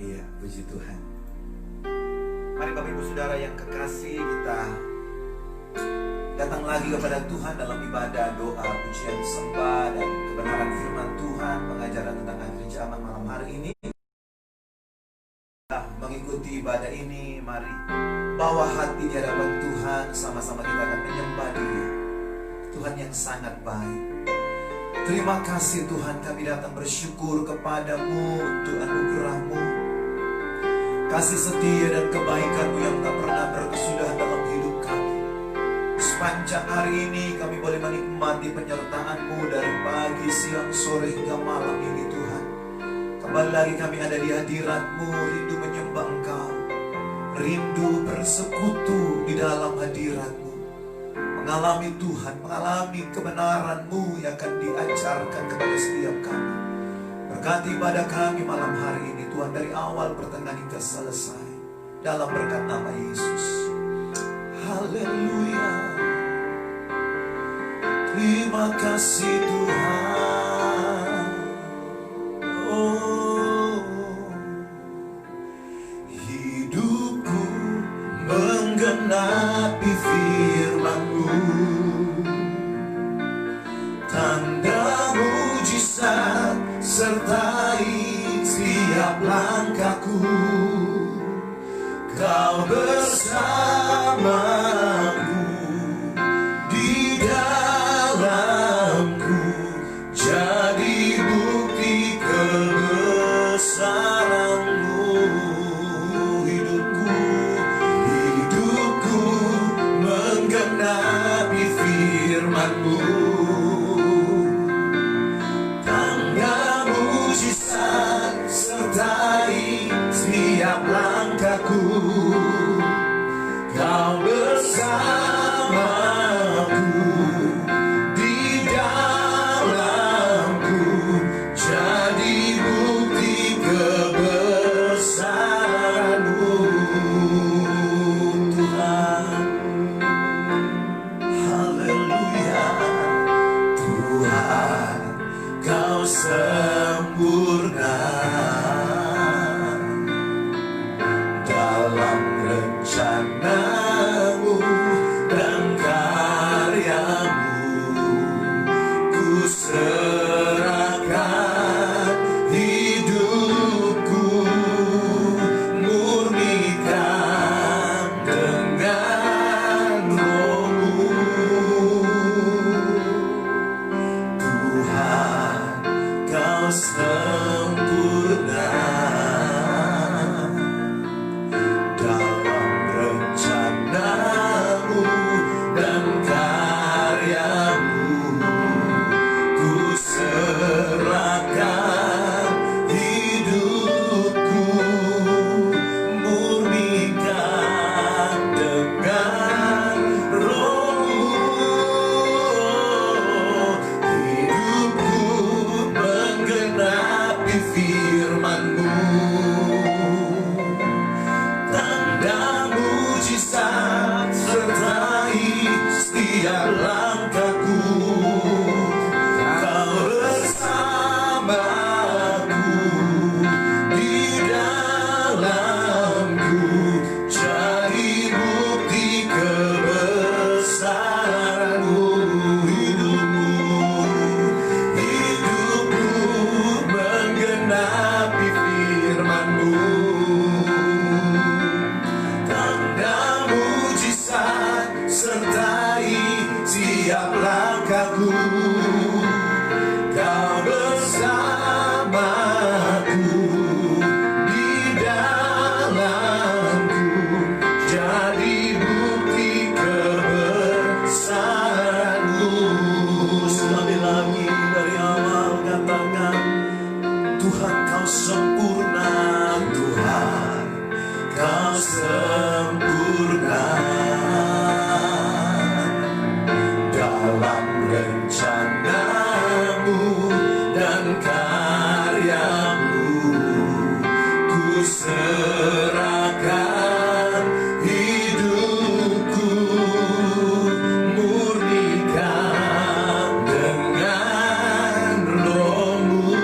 Iya, puji Tuhan. Mari Bapak Ibu Saudara yang kekasih, kita datang lagi kepada Tuhan dalam ibadah, doa, pujian, sembah, dan kebenaran firman Tuhan, pengajaran tentang akhir zaman malam hari ini. Mengikuti ibadah ini, mari bawa hati di hadapan Tuhan, sama-sama kita akan menyembah Dia, Tuhan yang sangat baik. Terima kasih Tuhan, kami datang bersyukur kepadamu untuk anugerah-Mu, kasih setia dan kebaikan-Mu yang tak pernah berkesudahan dalam hidup kami. Sepanjang hari ini kami boleh menikmati penyertaan-Mu dari pagi, siang, sore hingga malam ini Tuhan. Kembali lagi kami ada di hadirat-Mu, rindu menyembah Engkau, rindu bersekutu di dalam hadirat-Mu, mengalami Tuhan, mengalami kebenaran-Mu yang akan diajarkan kepada setiap kami. Berkati ibadah kami malam hari ini Tuhan, dari awal pertengahan hingga selesai, dalam berkat nama Yesus. Haleluya. Terima kasih Tuhan. Oh, hidupku menggenapi firman-Mu, tanda mujizat sertai setiap langkahku. Kau bersamaku, di dalamku, jadi bukti kebesaran-Mu. Hidupku menggenapi firman-Mu, tanda mujizat sertai setiap langkahku. Kau bersamaku, di dalamku, jadi bukti kebesaran-Mu Tuhan. Haleluya. Tuhan, Kau sempurna dalam rencana-Mu dan karya-Mu. Ku serahkan hidupku, murnikan dengan Roh-Mu. Tuhan, Kau sempurna dalam rencana-Mu dan karya-Mu. Ku serahkan hidupku, murnikan dengan Roh-Mu. Hidupku menggenapi firman-Mu, tanda mujizat sertai setiap langkahku. Kau bersamaku, di dalamku, jadi bukti kebesaran-Mu. Hidupku menggenapi firman-Mu, tanda mujizat sertai setiap langkahku. Kau bersamaku, di dalamku, jadi bukti kebesaran-Mu. Sekali lagi dari awal katakan, Tuhan Kau sempurna. Tuhan Kau sempurna dalam rencana-Mu dan karya-Mu. Ku serahkan hidupku, murnikan dengan Roh-Mu.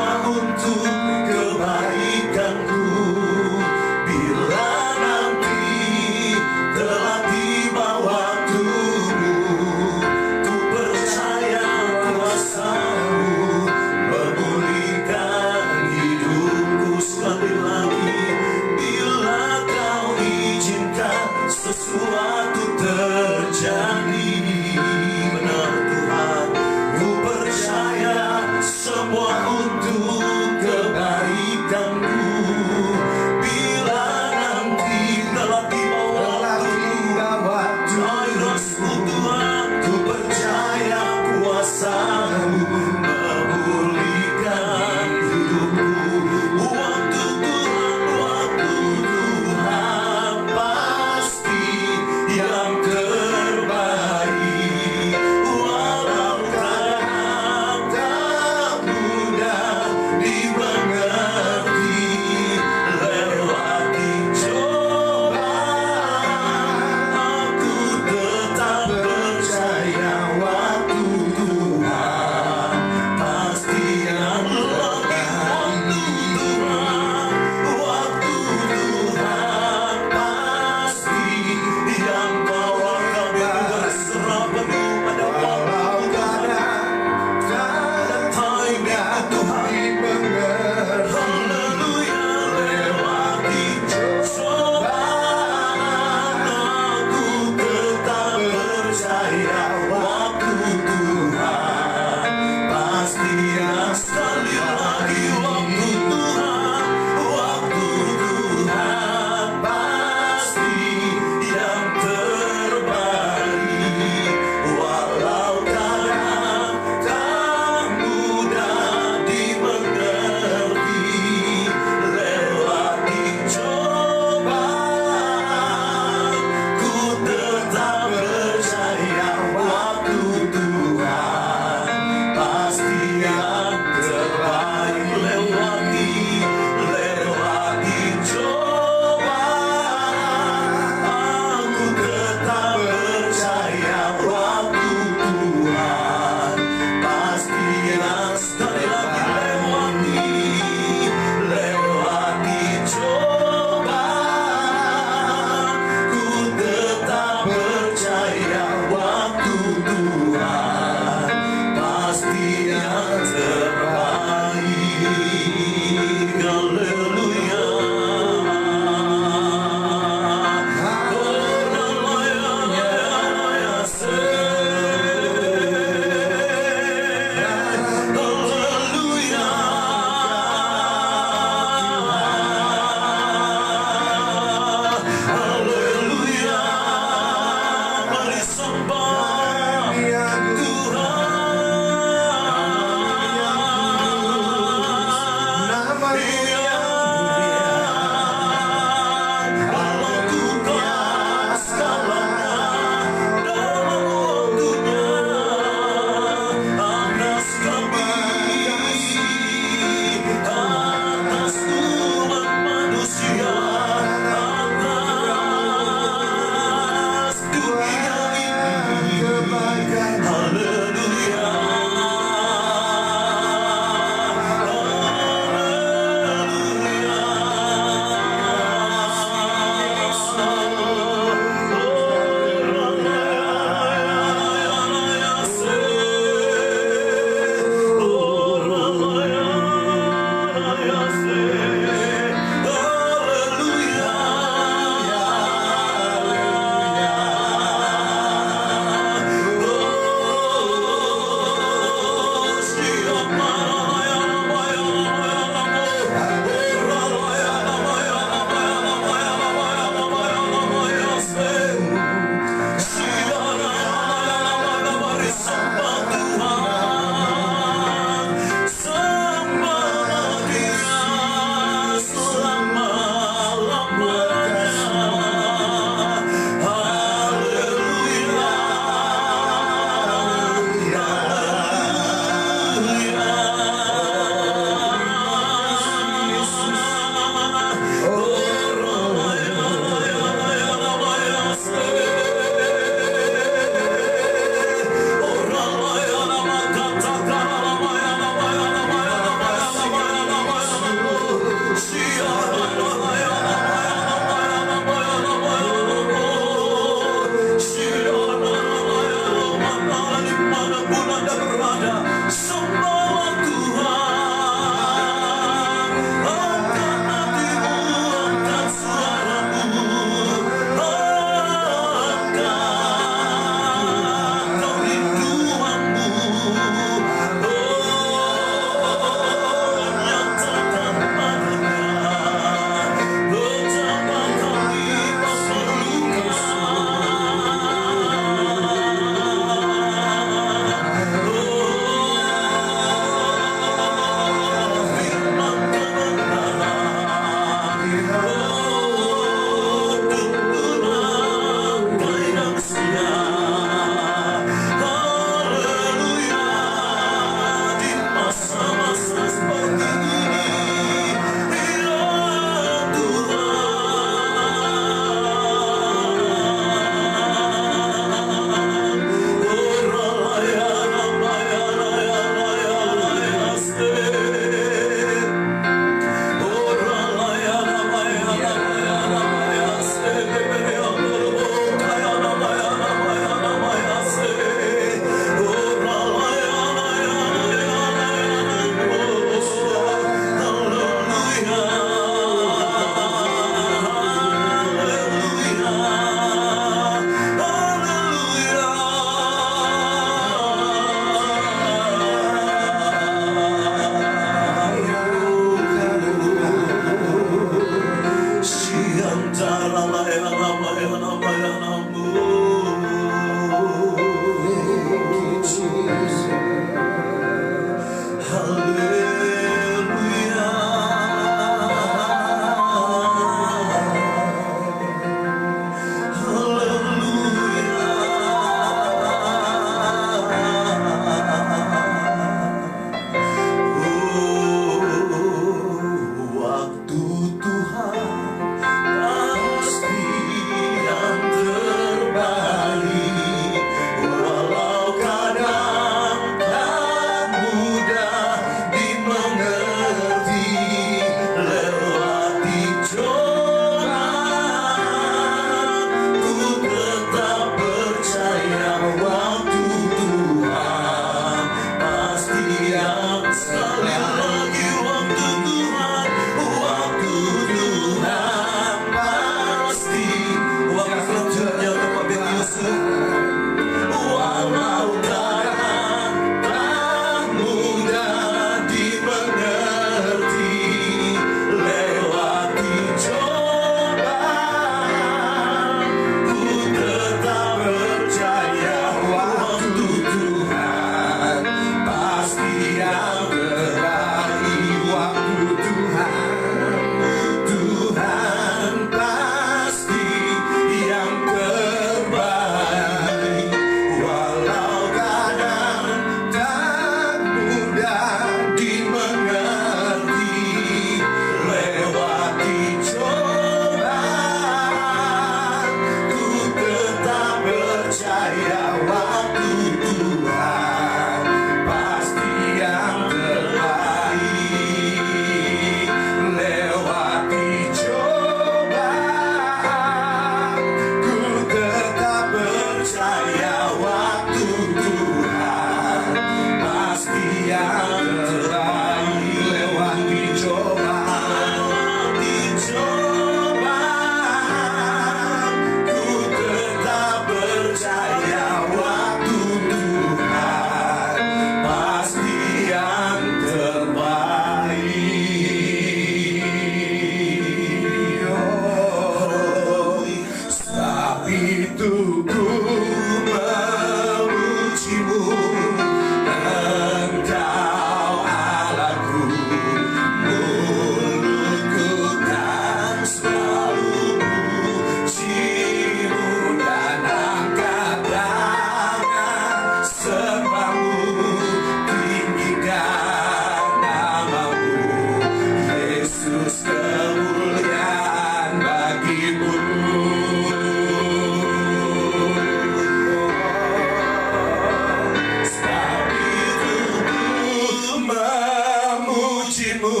Pujimu,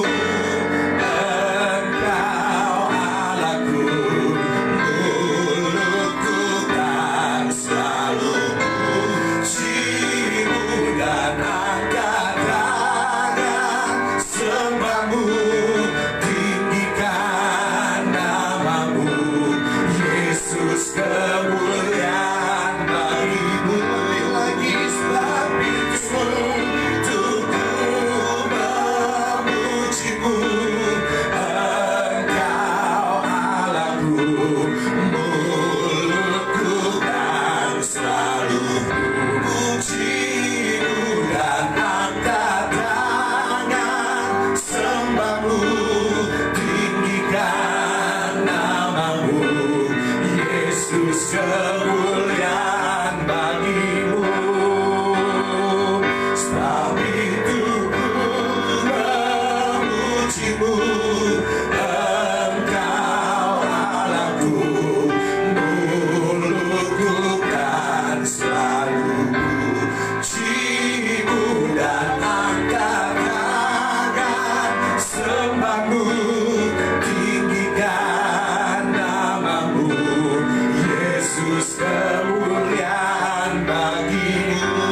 Engkau Allahku, mulutku kan selalu pujimu dan angkat tangan sembahmu, tinggikan namamu, Yesus, kemuliaan bagimu. Lagi sebab itu untukku memujimu, Engkau Allahku, mulutku kan selalu pujimu dan angkat tangan sembahmu, tinggikan namamu, Yesus, kemuliaan bagimu. Sebab itu ku memujimu, Engkau Allahku, mulutku kan selalu pujimu dan angkat tangan sembahmu, tinggikan namamu, Yesus, kemuliaan bagimu.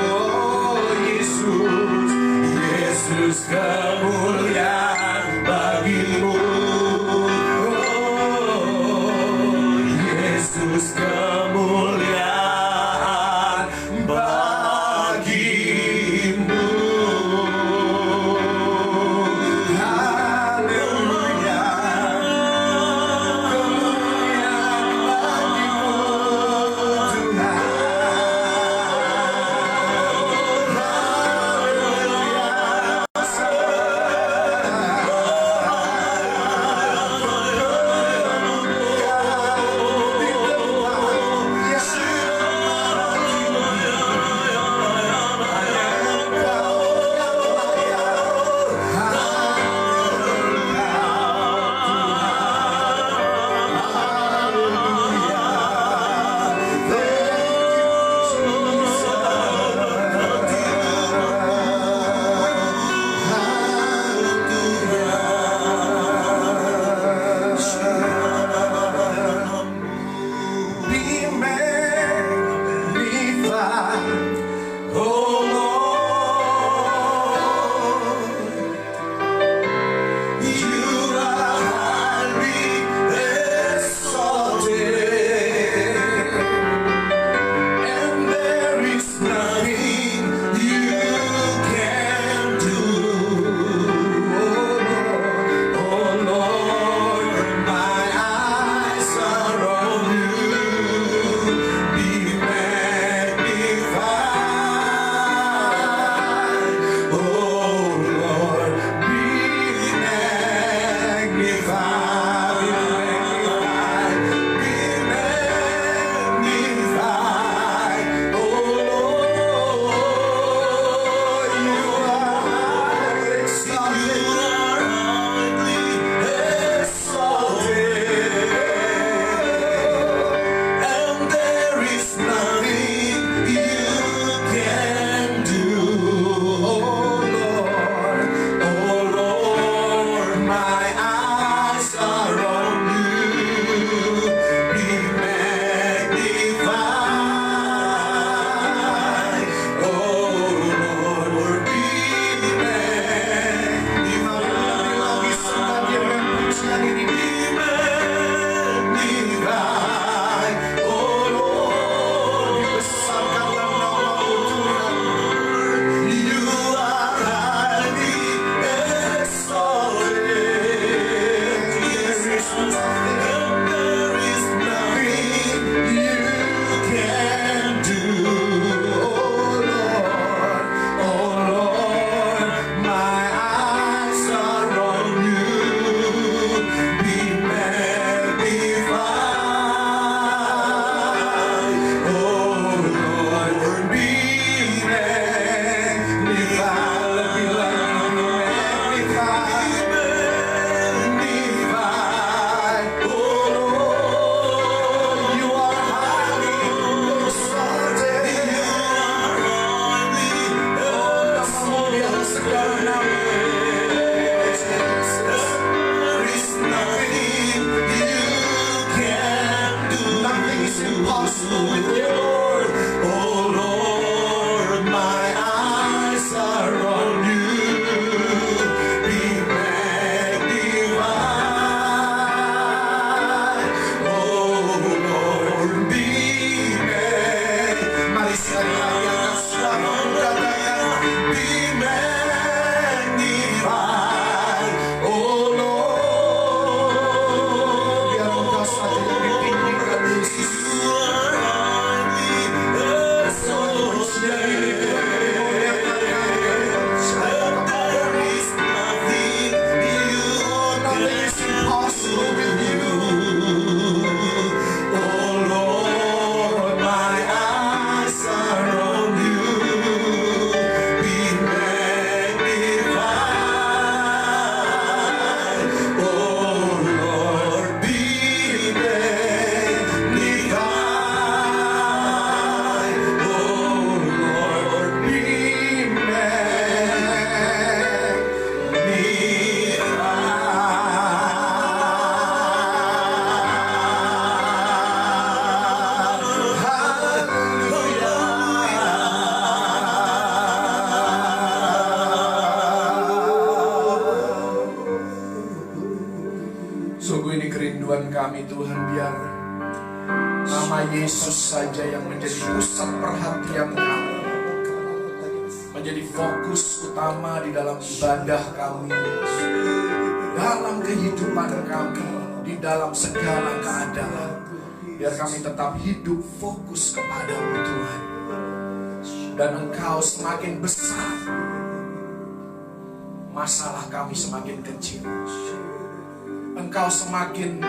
Oh, Yesus, Yesus, kemuliaan bagimu. Oh, Yesus, kemuliaan bagimu. Haleluya, kemuliaan bagimu, Tuhan. impossible with you, Lord. Oh Lord, my eyes are on you. Be magnified. Oh Lord, be magnified. Mari sekali lagi angkat suara katakan, be magnified. Oh Lord, biar Engkau saja yang ditinggikan Yesus. Sungguh ini kerinduan kami Tuhan, biar nama Yesus saja yang menjadi pusat perhatian kami, menjadi fokus utama di dalam ibadah kami, dalam kehidupan kami, di dalam segala keadaan. Biar kami tetap hidup fokus kepada-Mu Tuhan. Dan Engkau semakin besar, masalah kami semakin kecil. Engkau semakin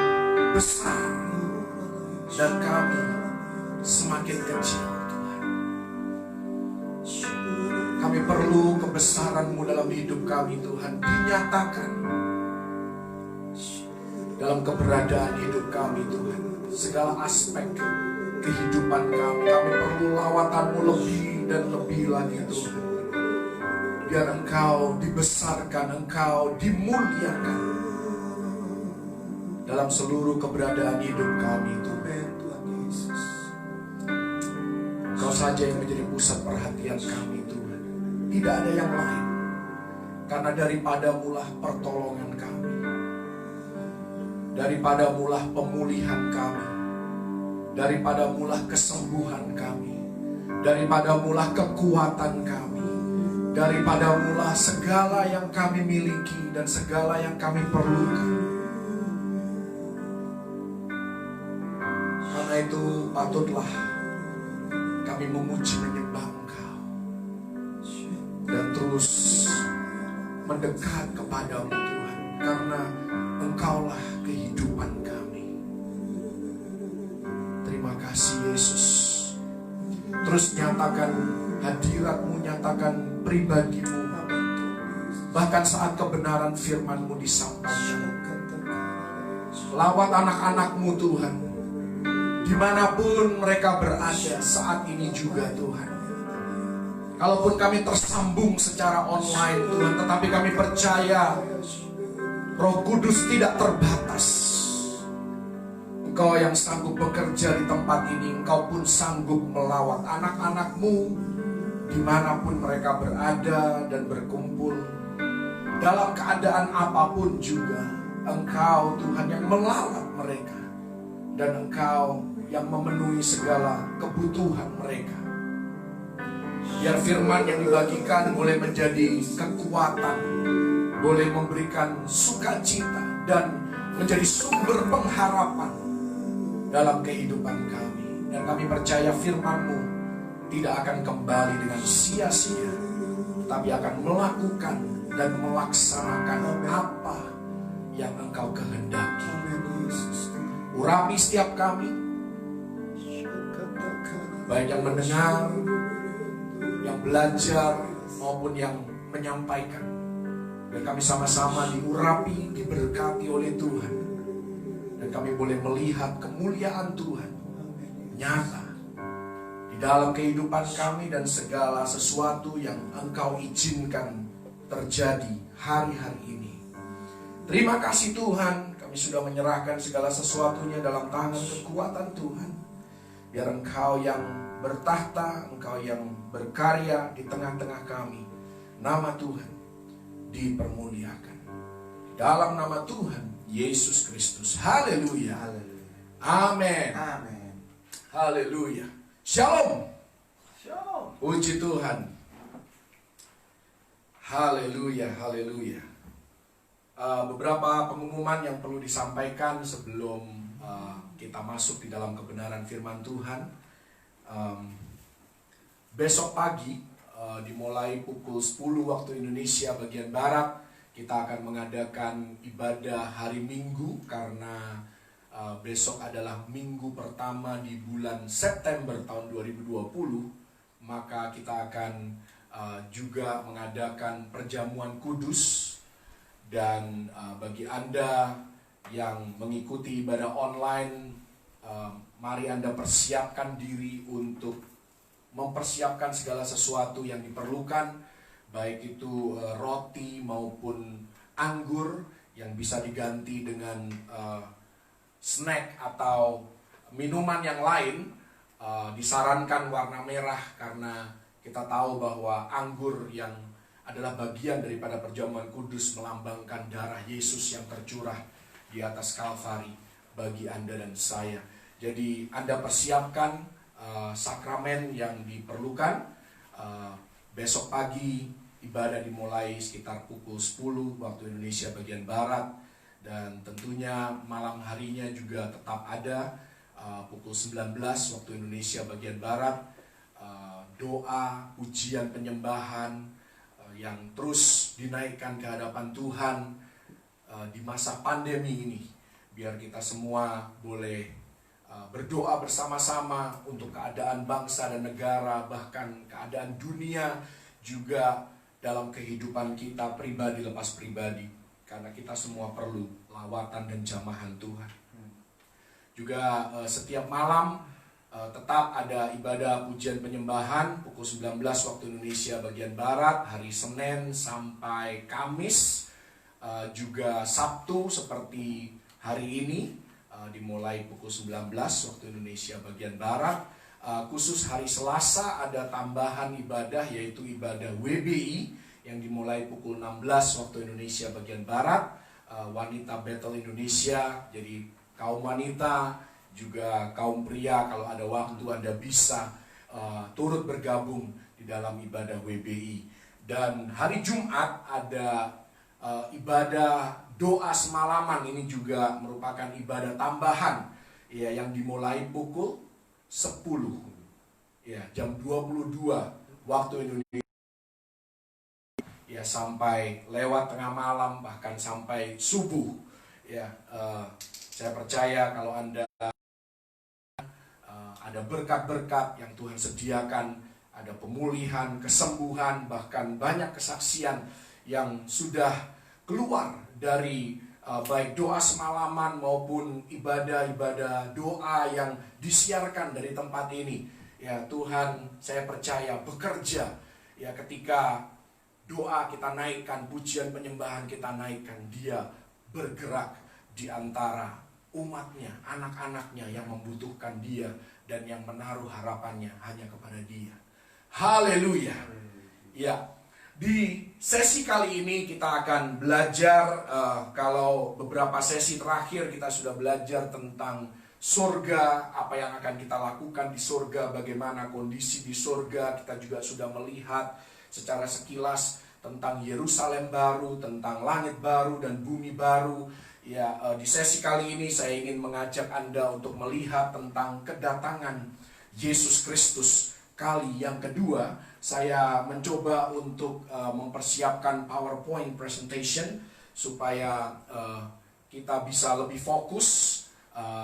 besar dan kami semakin kecil, Tuhan. Kami perlu kebesaran-Mu dalam hidup kami, Tuhan, dinyatakan dalam keberadaan hidup kami, Tuhan. Segala aspek kehidupan kami perlu lawatan-Mu lebih dan lebih lagi, Tuhan. Biar Engkau dibesarkan, Engkau dimuliakan dalam seluruh keberadaan hidup kami, Tuhan Yesus. Kau saja yang menjadi pusat perhatian kami, Tuhan. Tidak ada yang lain. Karena daripada-Mulah pertolongan kami, daripada-Mulah pemulihan kami, daripada-Mulah kesembuhan kami, daripada-Mulah kekuatan kami, daripada-Mulah segala yang kami miliki dan segala yang kami perlukan. Karena itu patutlah kami memuji menyembah Engkau dan terus mendekat kepada-Mu Tuhan, karena Engkaulah kehidupan kami. Terima kasih Yesus. Terus nyatakan hadirat-Mu, nyatakan pribadi-Mu, bahkan saat kebenaran firman-Mu disampaikan. Lawat anak-anak-Mu Tuhan, dimanapun mereka berada saat ini juga Tuhan. Kalaupun kami tersambung secara online Tuhan, tetapi kami percaya Roh Kudus tidak terbatas. Engkau yang sanggup bekerja di tempat ini, Engkau pun sanggup melawat anak-anak-Mu dimanapun mereka berada dan berkumpul. Dalam keadaan apapun juga, Engkau Tuhan yang melawat mereka, dan Engkau yang memenuhi segala kebutuhan mereka. Biar firman yang dibagikan boleh menjadi kekuatan, boleh memberikan sukacita, dan menjadi sumber pengharapan dalam kehidupan kami. Dan kami percaya firman-Mu tidak akan kembali dengan sia-sia, tapi akan melakukan dan melaksanakan apa yang Engkau kehendaki. Urapi setiap kami, baik yang mendengar, yang belajar, maupun yang menyampaikan. Dan kami sama-sama diurapi, diberkati oleh Tuhan. Dan kami boleh melihat kemuliaan Tuhan nyata di dalam kehidupan kami dan segala sesuatu yang Engkau izinkan terjadi hari-hari ini. Terima kasih Tuhan, kami sudah menyerahkan segala sesuatunya dalam tangan kekuatan Tuhan. Biar Engkau yang bertahta, Engkau yang berkarya di tengah-tengah kami. Nama Tuhan dipermuliakan. Dalam nama Tuhan Yesus Kristus. Haleluya. Amin. Amin. Haleluya. Shalom. Shalom. Puji Tuhan. Haleluya, haleluya. Beberapa pengumuman yang perlu disampaikan sebelum kita masuk di dalam kebenaran firman Tuhan. Besok pagi dimulai pukul 10 waktu Indonesia bagian Barat, kita akan mengadakan ibadah hari Minggu karena besok adalah minggu pertama di bulan September tahun 2020. Maka kita akan juga mengadakan perjamuan kudus. Dan bagi Anda yang mengikuti ibadah online, mari Anda persiapkan diri untuk mempersiapkan segala sesuatu yang diperlukan, baik itu roti maupun anggur yang bisa diganti dengan snack atau minuman yang lain. Disarankan warna merah karena kita tahu bahwa anggur yang adalah bagian daripada perjamuan kudus melambangkan darah Yesus yang tercurah di atas Kalvari bagi Anda dan saya. Jadi Anda persiapkan sakramen yang diperlukan. Besok pagi ibadah dimulai sekitar pukul 10 waktu Indonesia bagian Barat. Dan tentunya malam harinya juga tetap ada pukul 19 waktu Indonesia bagian Barat. Doa, pujian, penyembahan yang terus dinaikkan ke hadapan Tuhan di masa pandemi ini. Biar kita semua boleh berdoa bersama-sama untuk keadaan bangsa dan negara, bahkan keadaan dunia, juga dalam kehidupan kita pribadi lepas pribadi, karena kita semua perlu lawatan dan jamahan Tuhan. Juga setiap malam tetap ada ibadah pujian penyembahan pukul 19 waktu Indonesia bagian Barat, hari Senin sampai Kamis. Juga Sabtu seperti hari ini dimulai pukul 19 waktu Indonesia bagian Barat. Khusus hari Selasa ada tambahan ibadah, yaitu ibadah WBI yang dimulai pukul 16 waktu Indonesia bagian Barat. Wanita Battle Indonesia, jadi kaum wanita juga kaum pria, kalau ada waktu Anda bisa turut bergabung di dalam ibadah WBI. Dan hari Jumat ada ibadah doa semalaman. Ini juga merupakan ibadah tambahan ya, yang dimulai pukul 10 ya, jam 22 waktu Indonesia ya, sampai lewat tengah malam, bahkan sampai subuh ya. Saya percaya kalau Anda ada berkat-berkat yang Tuhan sediakan, ada pemulihan, kesembuhan, bahkan banyak kesaksian yang sudah keluar dari baik doa semalaman maupun ibadah-ibadah doa yang disiarkan dari tempat ini. Ya Tuhan, saya percaya bekerja ya, ketika doa kita naikkan, pujian penyembahan kita naikkan, Dia bergerak di antara umatnya, anak-anaknya yang membutuhkan Dia dan yang menaruh harapannya hanya kepada Dia. Haleluya. Ya, di sesi kali ini kita akan belajar, kalau beberapa sesi terakhir kita sudah belajar tentang surga, apa yang akan kita lakukan di surga, bagaimana kondisi di surga. Kita juga sudah melihat secara sekilas tentang Yerusalem baru, tentang langit baru dan bumi baru. Ya, di sesi kali ini saya ingin mengajak Anda untuk melihat tentang kedatangan Yesus Kristus kali yang kedua. Saya mencoba untuk mempersiapkan PowerPoint presentation supaya kita bisa lebih fokus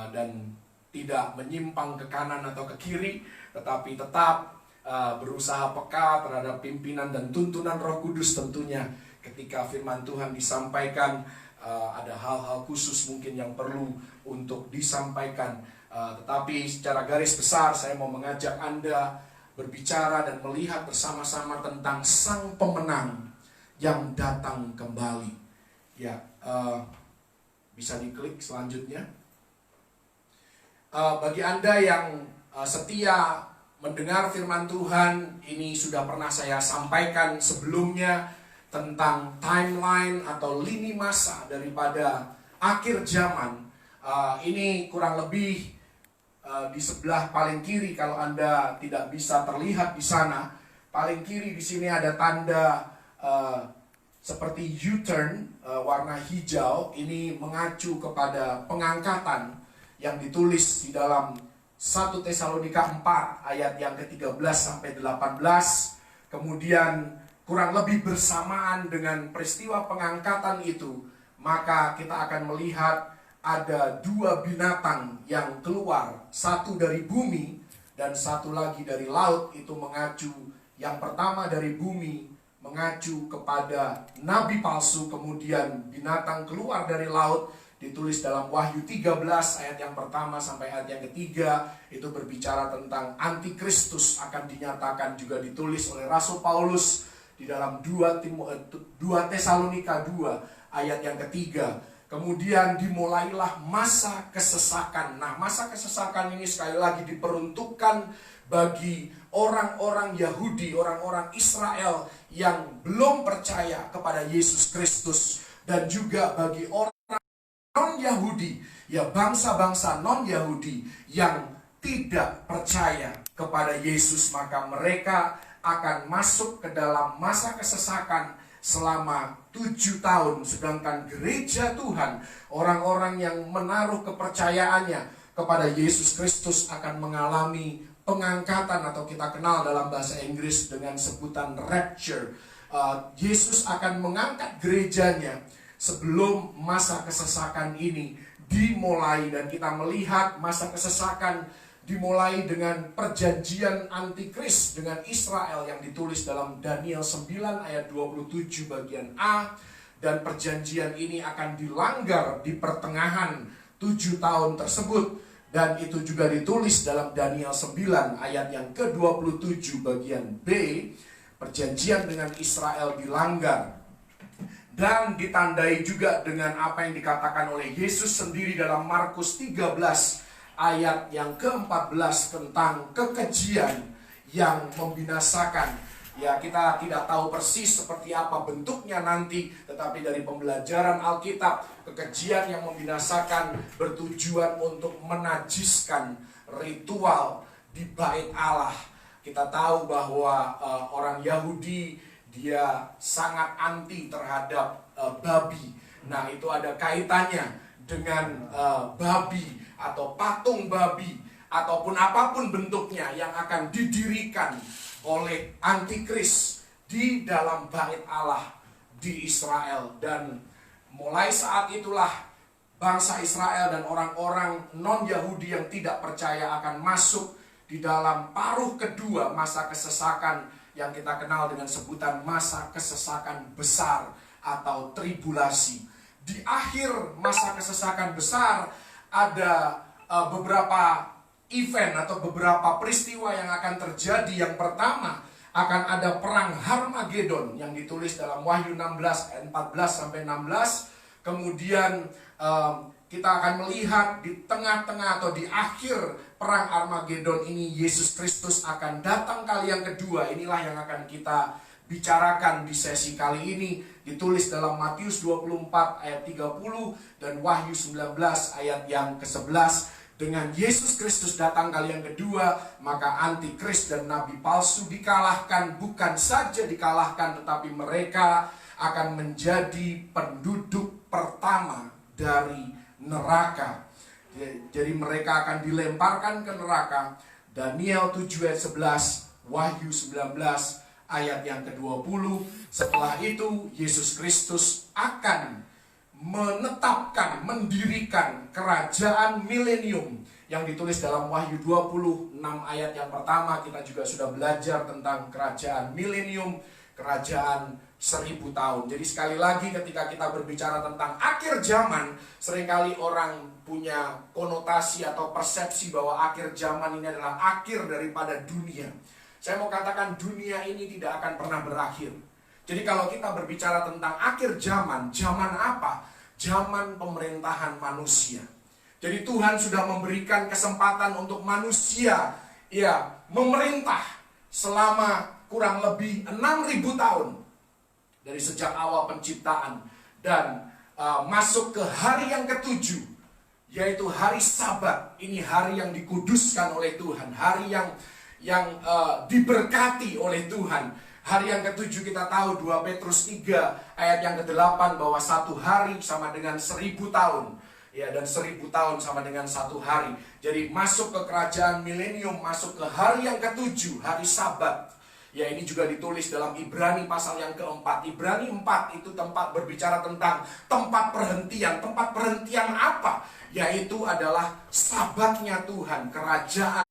dan tidak menyimpang ke kanan atau ke kiri, tetapi tetap berusaha peka terhadap pimpinan dan tuntunan Roh Kudus. Tentunya ketika firman Tuhan disampaikan, ada hal-hal khusus mungkin yang perlu untuk disampaikan, tetapi secara garis besar saya mau mengajak Anda berbicara dan melihat bersama-sama tentang Sang Pemenang yang datang kembali. Ya, bisa diklik selanjutnya. Bagi Anda yang setia mendengar firman Tuhan. Ini sudah pernah saya sampaikan sebelumnya tentang timeline atau lini masa daripada akhir zaman. Ini kurang lebih di sebelah paling kiri, kalau Anda tidak bisa terlihat di sana, paling kiri di sini ada tanda seperti U-turn warna hijau. Ini mengacu kepada pengangkatan yang ditulis di dalam 1 Tesalonika 4 ayat yang ke-13 sampai 18. Kemudian kurang lebih bersamaan dengan peristiwa pengangkatan itu, maka kita akan melihat ada dua binatang yang keluar, satu dari bumi dan satu lagi dari laut. Itu mengacu, yang pertama dari bumi mengacu kepada nabi palsu, kemudian binatang keluar dari laut ditulis dalam Wahyu 13 ayat yang pertama sampai ayat yang ketiga. Itu berbicara tentang antikristus akan dinyatakan, juga ditulis oleh Rasul Paulus di dalam 2 Tesalonika 2 ayat yang ketiga. Kemudian dimulailah masa kesesakan. Nah, masa kesesakan ini sekali lagi diperuntukkan bagi orang-orang Yahudi, orang-orang Israel yang belum percaya kepada Yesus Kristus, dan juga bagi orang non-Yahudi, ya bangsa-bangsa non-Yahudi yang tidak percaya kepada Yesus. Maka mereka akan masuk ke dalam masa kesesakan selama 7 tahun. Sedangkan gereja Tuhan, orang-orang yang menaruh kepercayaannya kepada Yesus Kristus, akan mengalami pengangkatan atau kita kenal dalam bahasa Inggris dengan sebutan rapture. Yesus akan mengangkat gerejanya sebelum masa kesesakan ini dimulai. Dan kita melihat masa kesesakan dimulai dengan perjanjian antikris dengan Israel yang ditulis dalam Daniel 9 ayat 27 bagian A. Dan perjanjian ini akan dilanggar di pertengahan 7 tahun tersebut. Dan itu juga ditulis dalam Daniel 9 ayat yang ke-27 bagian B. Perjanjian dengan Israel dilanggar. Dan ditandai juga dengan apa yang dikatakan oleh Yesus sendiri dalam Markus 13 ayat yang ke-14 tentang kekejian yang membinasakan. Ya, kita tidak tahu persis seperti apa bentuknya nanti, tetapi dari pembelajaran Alkitab, kekejian yang membinasakan bertujuan untuk menajiskan ritual di bait Allah. Kita tahu bahwa orang Yahudi dia sangat anti terhadap babi. Nah, itu ada kaitannya dengan babi atau patung babi ataupun apapun bentuknya yang akan didirikan oleh antikris di dalam bait Allah di Israel. Dan mulai saat itulah bangsa Israel dan orang-orang non-Yahudi yang tidak percaya akan masuk di dalam paruh kedua masa kesesakan yang kita kenal dengan sebutan masa kesesakan besar atau tribulasi. Di akhir masa kesesakan besar ada beberapa event atau beberapa peristiwa yang akan terjadi. Yang pertama, akan ada perang Harmagedon yang ditulis dalam Wahyu 16 ayat 14 sampai 16. Kemudian kita akan melihat di tengah-tengah atau di akhir perang Armageddon ini Yesus Kristus akan datang kali yang kedua. Inilah yang akan kita bicarakan di sesi kali ini, ditulis dalam Matius 24 ayat 30 dan Wahyu 19 ayat yang ke-11. Dengan Yesus Kristus datang kali yang kedua, maka antikris dan nabi palsu dikalahkan. Bukan saja dikalahkan, tetapi mereka akan menjadi penduduk pertama dari neraka. Jadi mereka akan dilemparkan ke neraka. Daniel 7 ayat 11, Wahyu 19 ayat yang ke-20. Setelah itu Yesus Kristus akan menetapkan, mendirikan kerajaan milenium yang ditulis dalam Wahyu 26 ayat yang pertama. Kita juga sudah belajar tentang kerajaan milenium, kerajaan 1000 tahun. Jadi sekali lagi ketika kita berbicara tentang akhir zaman, seringkali orang punya konotasi atau persepsi bahwa akhir zaman ini adalah akhir daripada dunia. Saya mau katakan dunia ini tidak akan pernah berakhir. Jadi kalau kita berbicara tentang akhir zaman, zaman apa? Zaman pemerintahan manusia. Jadi Tuhan sudah memberikan kesempatan untuk manusia memerintah selama kurang lebih 6.000 tahun dari sejak awal penciptaan dan masuk ke hari yang ketujuh, yaitu hari Sabat. Ini hari yang dikuduskan oleh Tuhan, hari yang diberkati oleh Tuhan. Hari yang ketujuh kita tahu 2 Petrus 3 ayat yang ke-8 bahwa satu hari sama dengan 1.000 tahun. Ya, dan 1.000 tahun sama dengan satu hari. Jadi masuk ke kerajaan milenium, masuk ke hari yang ketujuh, hari Sabat. Ya, ini juga ditulis dalam Ibrani pasal yang keempat. Ibrani 4 itu tempat berbicara tentang tempat perhentian. Tempat perhentian apa? Yaitu adalah Sabatnya Tuhan, kerajaan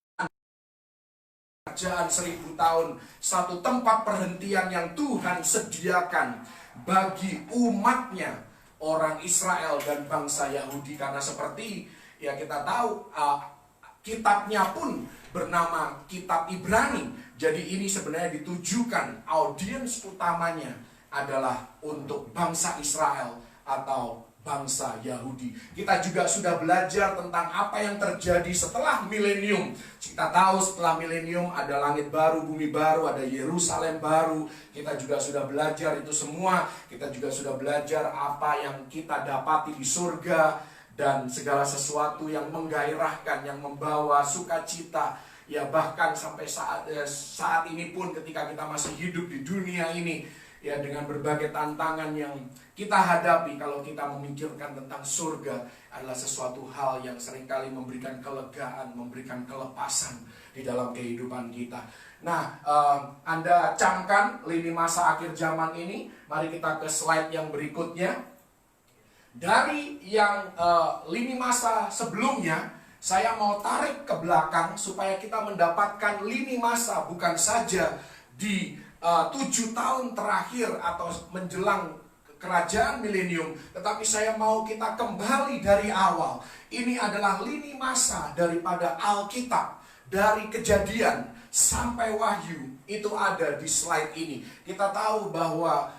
1.000 tahun, satu tempat perhentian yang Tuhan sediakan bagi umatnya, orang Israel dan bangsa Yahudi. Karena seperti kita tahu, kitabnya pun bernama Kitab Ibrani. Jadi ini sebenarnya ditujukan, audiens utamanya adalah untuk bangsa Israel atau bangsa Yahudi. Kita juga sudah belajar tentang apa yang terjadi setelah milenium. Kita tahu setelah milenium ada langit baru, bumi baru, ada Yerusalem baru. Kita juga sudah belajar itu semua. Kita juga sudah belajar apa yang kita dapati di surga dan segala sesuatu yang menggairahkan, yang membawa sukacita. Ya, bahkan sampai saat ini pun ketika kita masih hidup di dunia ini, ya, dengan berbagai tantangan yang kita hadapi, kalau kita memikirkan tentang surga adalah sesuatu hal yang seringkali memberikan kelegaan, memberikan kelepasan di dalam kehidupan kita. Nah, Anda camkan lini masa akhir zaman ini. Mari kita ke slide yang berikutnya. Dari yang lini masa sebelumnya, saya mau tarik ke belakang supaya kita mendapatkan lini masa bukan saja di 7 tahun terakhir atau menjelang kerajaan milenium, tetapi saya mau kita kembali dari awal. Ini adalah lini masa daripada Alkitab, dari Kejadian sampai Wahyu, itu ada di slide ini. Kita tahu bahwa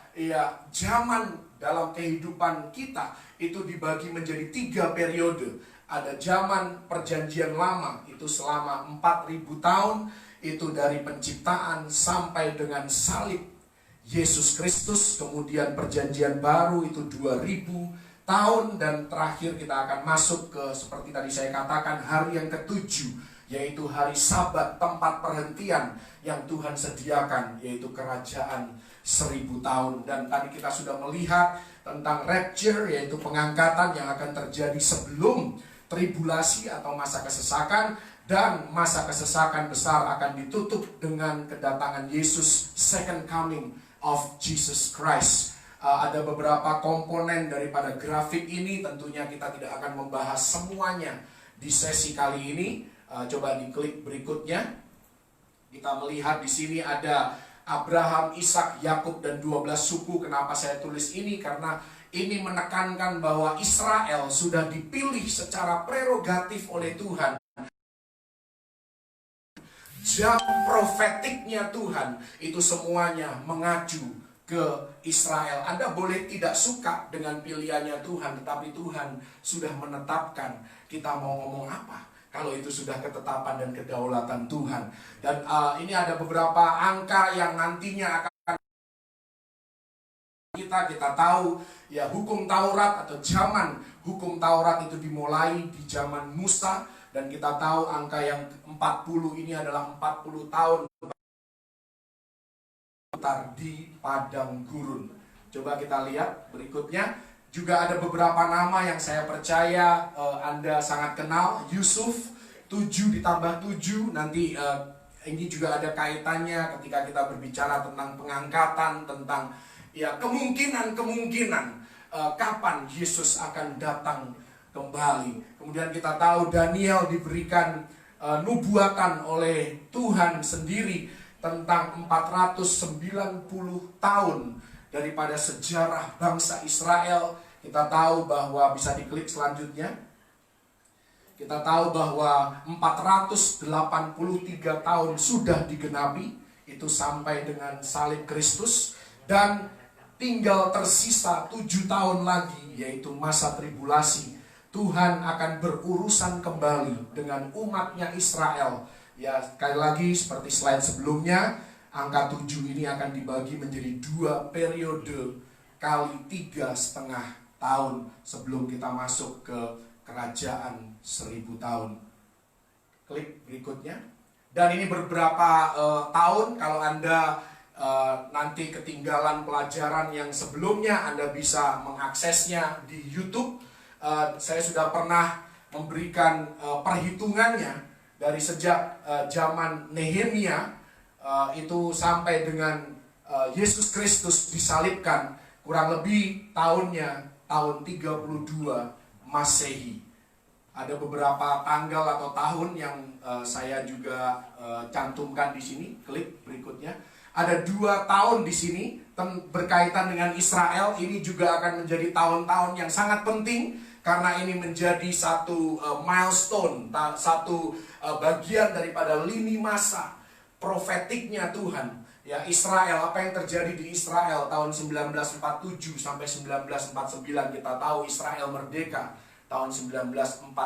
zaman dalam kehidupan kita itu dibagi menjadi 3 periode. Ada zaman perjanjian lama, itu selama 4.000 tahun, itu dari penciptaan sampai dengan salib Yesus Kristus. Kemudian perjanjian baru itu 2.000 tahun, dan terakhir kita akan masuk ke, seperti tadi saya katakan, hari yang ketujuh, yaitu hari Sabat, tempat perhentian yang Tuhan sediakan, yaitu kerajaan 1.000 tahun. Dan tadi kita sudah melihat tentang rapture, yaitu pengangkatan yang akan terjadi sebelum tribulasi atau masa kesesakan. Dan masa kesesakan besar akan ditutup dengan kedatangan Yesus, second coming of Jesus Christ. Ada beberapa komponen daripada grafik ini, tentunya kita tidak akan membahas semuanya di sesi kali ini. Coba diklik berikutnya. Kita melihat di sini ada Abraham, Ishak, Yakub, dan 12 suku. Kenapa saya tulis ini? Karena ini menekankan bahwa Israel sudah dipilih secara prerogatif oleh Tuhan. Jam profetiknya Tuhan itu semuanya mengacu ke Israel. Anda boleh tidak suka dengan pilihannya Tuhan, tetapi Tuhan sudah menetapkan kita mau ngomong apa kalau itu sudah ketetapan dan kedaulatan Tuhan. Dan ini ada beberapa angka yang nantinya akan kita tahu, ya, hukum Taurat atau zaman hukum Taurat itu dimulai di zaman Musa. Dan kita tahu angka yang 40 ini adalah 40 tahun di padang gurun. Coba kita lihat berikutnya. Juga ada beberapa nama yang saya percaya Anda sangat kenal. Yusuf, 7 ditambah 7. Nanti ini juga ada kaitannya ketika kita berbicara tentang pengangkatan, tentang kemungkinan kapan Yesus akan datang kembali. Kemudian kita tahu Daniel diberikan nubuatan oleh Tuhan sendiri tentang 490 tahun daripada sejarah bangsa Israel. Kita tahu bahwa, bisa diklik selanjutnya, kita tahu bahwa 483 tahun sudah digenapi, itu sampai dengan salib Kristus, dan tinggal tersisa 7 tahun lagi, yaitu masa tribulasi. Tuhan akan berurusan kembali dengan umatnya Israel Ya, sekali lagi seperti slide sebelumnya, angka 7 ini akan dibagi menjadi 2 periode kali 3,5 tahun sebelum kita masuk ke kerajaan 1000 tahun. Klik berikutnya. Dan ini beberapa tahun. Kalau Anda nanti ketinggalan pelajaran yang sebelumnya, Anda bisa mengaksesnya di YouTube. Saya sudah pernah memberikan perhitungannya dari sejak zaman Nehemia itu sampai dengan Yesus Kristus disalibkan, kurang lebih tahunnya tahun 32 Masehi. Ada beberapa tanggal atau tahun yang saya juga cantumkan di sini. Klik berikutnya. Ada 2 tahun di sini berkaitan dengan Israel. Ini juga akan menjadi tahun-tahun yang sangat penting karena ini menjadi satu milestone, satu bagian daripada lini masa profetiknya Tuhan. Ya, Israel, apa yang terjadi di Israel tahun 1947 sampai 1949, kita tahu Israel merdeka. Tahun 1948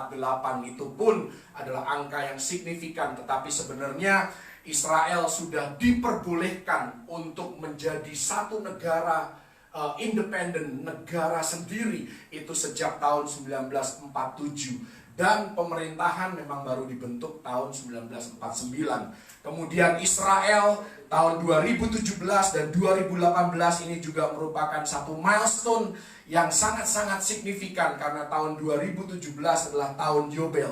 itu pun adalah angka yang signifikan, tetapi sebenarnya Israel sudah diperbolehkan untuk menjadi satu negara independen, negara sendiri itu sejak tahun 1947, dan pemerintahan memang baru dibentuk tahun 1949. Kemudian Israel tahun 2017 dan 2018 ini juga merupakan satu milestone yang sangat-sangat signifikan karena tahun 2017 adalah tahun Yobel.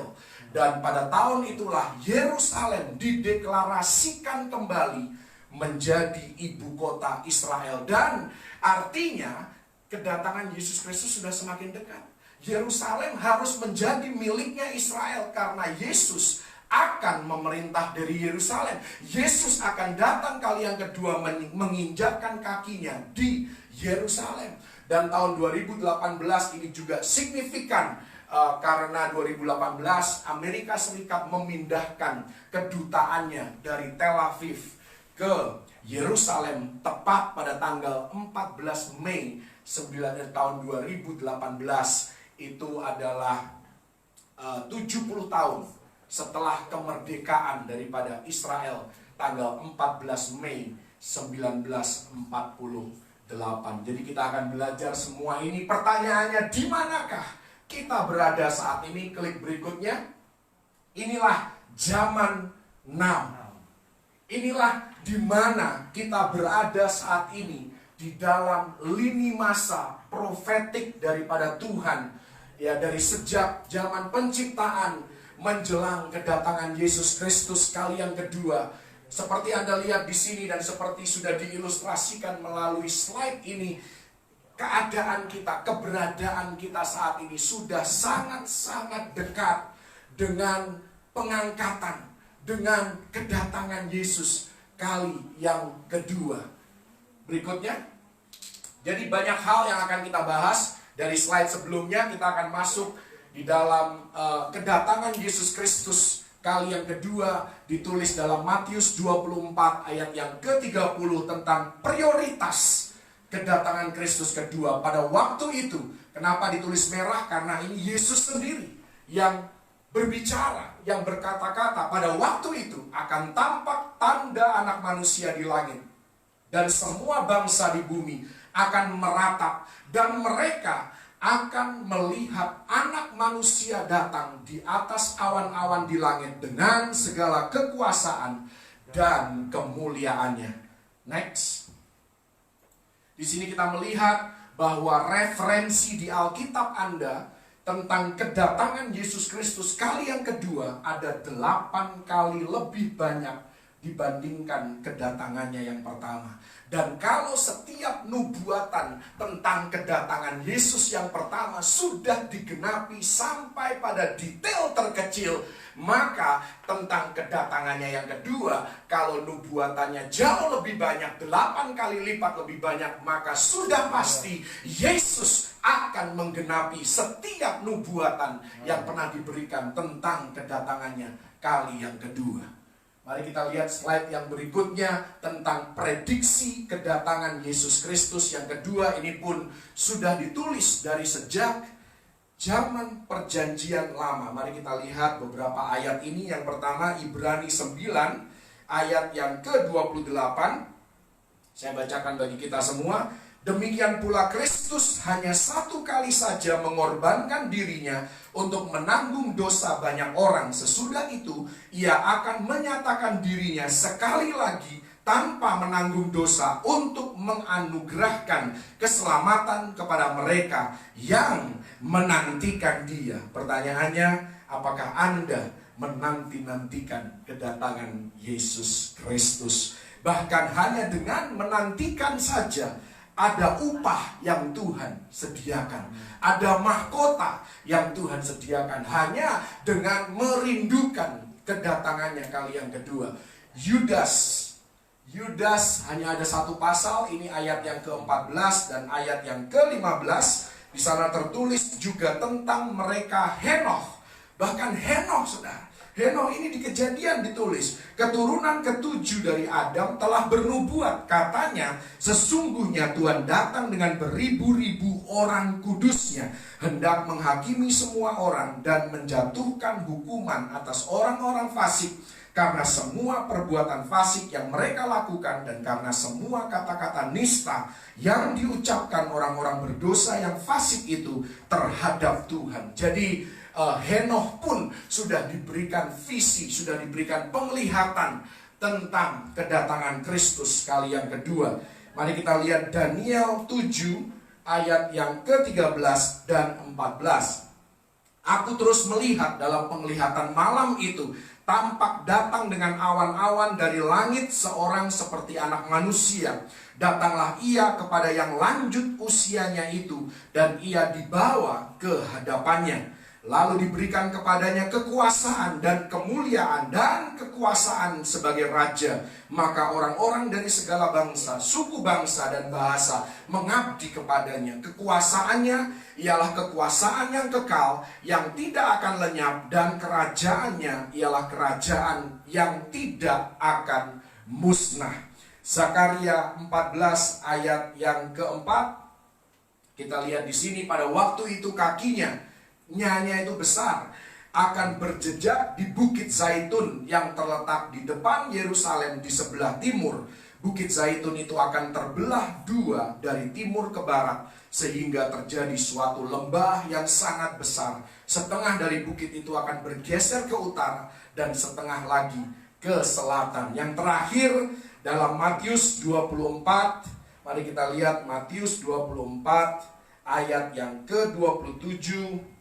Dan pada tahun itulah Yerusalem dideklarasikan kembali menjadi ibu kota Israel. Dan artinya kedatangan Yesus Kristus sudah semakin dekat. Yerusalem harus menjadi miliknya Israel karena Yesus akan memerintah dari Yerusalem. Yesus akan datang kali yang kedua menginjakkan kakinya di Yerusalem. Dan tahun 2018 ini juga signifikan karena 2018 Amerika Serikat memindahkan kedutaannya dari Tel Aviv ke Yerusalem tepat pada tanggal 14 Mei tahun 2018. Itu adalah 70 tahun setelah kemerdekaan daripada Israel tanggal 14 Mei 1948. Jadi kita akan belajar semua ini. Pertanyaannya, di manakah kita berada saat ini? Klik berikutnya. Inilah zaman now. Inilah di mana kita berada saat ini di dalam lini masa profetik daripada Tuhan. Ya, dari sejak zaman penciptaan menjelang kedatangan Yesus Kristus kali yang kedua. Seperti Anda lihat di sini dan seperti sudah diilustrasikan melalui slide ini, keadaan kita, keberadaan kita saat ini sudah sangat-sangat dekat dengan pengangkatan, dengan kedatangan Yesus kali yang kedua. Berikutnya. Jadi banyak hal yang akan kita bahas. Dari slide sebelumnya kita akan masuk di dalam kedatangan Yesus Kristus kali yang kedua, ditulis dalam Matius 24 ayat yang ke-30 tentang prioritas kedatangan Kristus kedua pada waktu itu. Kenapa ditulis merah? Karena ini Yesus sendiri yang berbicara, yang berkata-kata. Pada waktu itu akan tampak tanda Anak Manusia di langit, dan semua bangsa di bumi akan meratap, dan mereka akan melihat Anak Manusia datang di atas awan-awan di langit dengan segala kekuasaan dan kemuliaannya. Next. Di sini kita melihat bahwa referensi di Alkitab Anda tentang kedatangan Yesus Kristus kali yang kedua ada 8 kali lebih banyak dibandingkan kedatangannya yang pertama. Dan kalau setiap nubuatan tentang kedatangan Yesus yang pertama sudah digenapi sampai pada detail terkecil, maka tentang kedatangannya yang kedua, kalau nubuatannya jauh lebih banyak, 8 kali lipat lebih banyak, maka sudah pasti Yesus akan menggenapi setiap nubuatan yang pernah diberikan tentang kedatangannya kali yang kedua. Mari kita lihat slide yang berikutnya tentang prediksi kedatangan Yesus Kristus yang kedua. Ini pun sudah ditulis dari sejak zaman perjanjian lama. Mari kita lihat beberapa ayat ini. Yang pertama Ibrani 9 ayat yang ke-28. Saya bacakan bagi kita semua. Demikian pula Kristus hanya satu kali saja mengorbankan dirinya untuk menanggung dosa banyak orang. Sesudah itu ia akan menyatakan dirinya sekali lagi tanpa menanggung dosa untuk menganugerahkan keselamatan kepada mereka yang menantikan dia. Pertanyaannya, apakah Anda menanti-nantikan kedatangan Yesus Kristus? Bahkan hanya dengan menantikan saja, ada upah yang Tuhan sediakan, ada mahkota yang Tuhan sediakan hanya dengan merindukan kedatangannya kali yang kedua. Yudas hanya ada satu pasal, ini ayat yang ke-14 dan ayat yang ke-15. Di sana tertulis juga tentang mereka Henokh. Bahkan Henokh, saudara, Henokh ini di Kejadian ditulis, keturunan ke-7 dari Adam telah bernubuat. Katanya, sesungguhnya Tuhan datang dengan beribu-ribu orang kudusnya, hendak menghakimi semua orang dan menjatuhkan hukuman atas orang-orang fasik, karena semua perbuatan fasik yang mereka lakukan dan karena semua kata-kata nista yang diucapkan orang-orang berdosa yang fasik itu terhadap Tuhan. Jadi Henokh pun sudah diberikan visi, sudah diberikan penglihatan tentang kedatangan Kristus kali yang kedua. Mari kita lihat Daniel 7 ayat yang ke-13 dan 14. Aku terus melihat dalam penglihatan malam itu, tampak datang dengan awan-awan dari langit seorang seperti anak manusia. Datanglah ia kepada yang lanjut usianya itu, dan ia dibawa ke hadapannya. Lalu diberikan kepadanya kekuasaan dan kemuliaan dan kekuasaan sebagai raja. Maka orang-orang dari segala bangsa, suku bangsa dan bahasa mengabdi kepadanya. Kekuasaannya ialah kekuasaan yang kekal, yang tidak akan lenyap, dan kerajaannya ialah kerajaan yang tidak akan musnah. Zakaria 14 ayat yang keempat. Kita lihat di sini, pada waktu itu kakinya itu besar, akan berjejak di Bukit Zaitun yang terletak di depan Yerusalem di sebelah timur. Bukit Zaitun itu akan terbelah dua dari timur ke barat, sehingga terjadi suatu lembah yang sangat besar. Setengah dari bukit itu akan bergeser ke utara dan setengah lagi ke selatan. Yang terakhir dalam Matius 24, mari kita lihat Matius 24 ayat yang ke-27.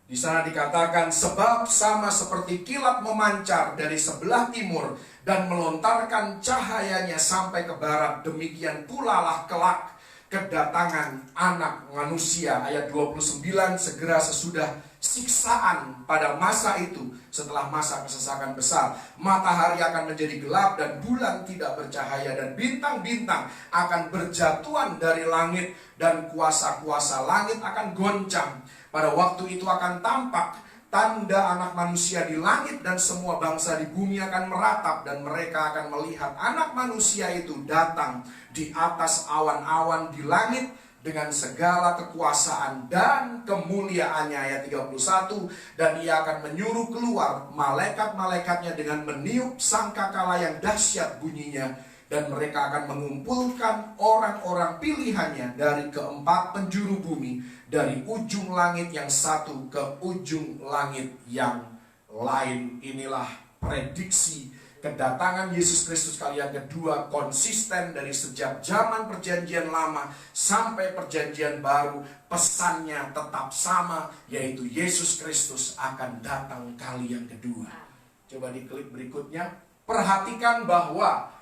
Di sana dikatakan, sebab sama seperti kilat memancar dari sebelah timur dan melontarkan cahayanya sampai ke barat, demikian pula lah kelak kedatangan Anak Manusia. Ayat 29, segera sesudah siksaan pada masa itu, setelah masa kesesakan besar, matahari akan menjadi gelap dan bulan tidak bercahaya, dan bintang-bintang akan berjatuhan dari langit, dan kuasa-kuasa langit akan goncang. Pada waktu itu akan tampak tanda Anak Manusia di langit, dan semua bangsa di bumi akan meratap, dan mereka akan melihat Anak Manusia itu datang di atas awan-awan di langit dengan segala kekuasaan dan kemuliaannya. Ayat 31, dan ia akan menyuruh keluar malaikat-malaikatnya dengan meniup sangkakala yang dahsyat bunyinya, dan mereka akan mengumpulkan orang-orang pilihannya dari keempat penjuru bumi, dari ujung langit yang satu ke ujung langit yang lain. Inilah prediksi kedatangan Yesus Kristus kali yang kedua, konsisten dari sejak zaman perjanjian lama sampai perjanjian baru. Pesannya tetap sama, yaitu Yesus Kristus akan datang kali yang kedua. Coba diklik berikutnya. Perhatikan bahwa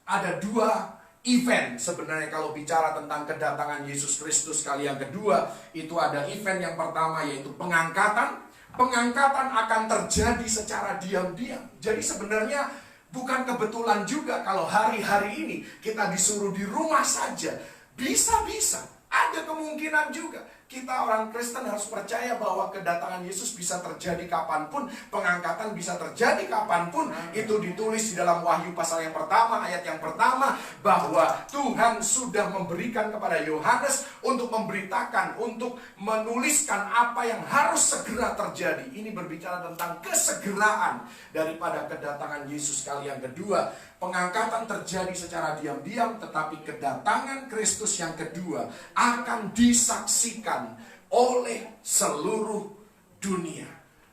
ada dua event sebenarnya kalau bicara tentang kedatangan Yesus Kristus kali yang kedua. Itu ada event yang pertama, yaitu pengangkatan. Pengangkatan akan terjadi secara diam-diam. Jadi sebenarnya bukan kebetulan juga kalau hari-hari ini kita disuruh di rumah saja. Bisa-bisa ada kemungkinan juga. Kita orang Kristen harus percaya bahwa kedatangan Yesus bisa terjadi kapanpun, pengangkatan bisa terjadi kapanpun. Itu ditulis di dalam Wahyu pasal yang pertama, ayat yang pertama, bahwa Tuhan sudah memberikan kepada Yohanes untuk memberitakan, untuk menuliskan apa yang harus segera terjadi. Ini berbicara tentang kesegeraan daripada kedatangan Yesus kali yang kedua. Pengangkatan terjadi secara diam-diam, tetapi kedatangan Kristus yang kedua akan disaksikan oleh seluruh dunia.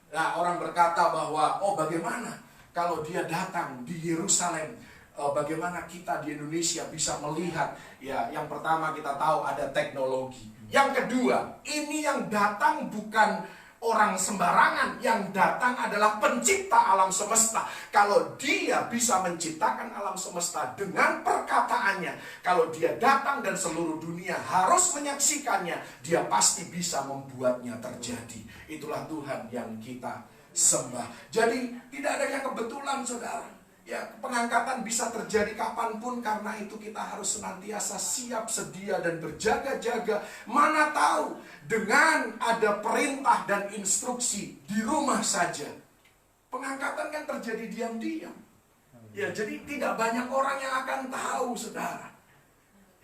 Nah, orang berkata bahwa, oh bagaimana kalau dia datang di Yerusalem? Bagaimana kita di Indonesia bisa melihat? Ya, yang pertama kita tahu ada teknologi. Yang kedua, ini yang datang bukan orang sembarangan, yang datang adalah pencipta alam semesta. Kalau dia bisa menciptakan alam semesta dengan perkataannya, kalau dia datang dan seluruh dunia harus menyaksikannya, dia pasti bisa membuatnya terjadi. Itulah Tuhan yang kita sembah. Jadi tidak ada yang kebetulan, saudara. Ya, pengangkatan bisa terjadi kapanpun. Karena itu kita harus senantiasa siap, sedia, dan berjaga-jaga. Mana tahu dengan ada perintah dan instruksi di rumah saja. Pengangkatan kan terjadi diam-diam. Ya, jadi tidak banyak orang yang akan tahu, saudara.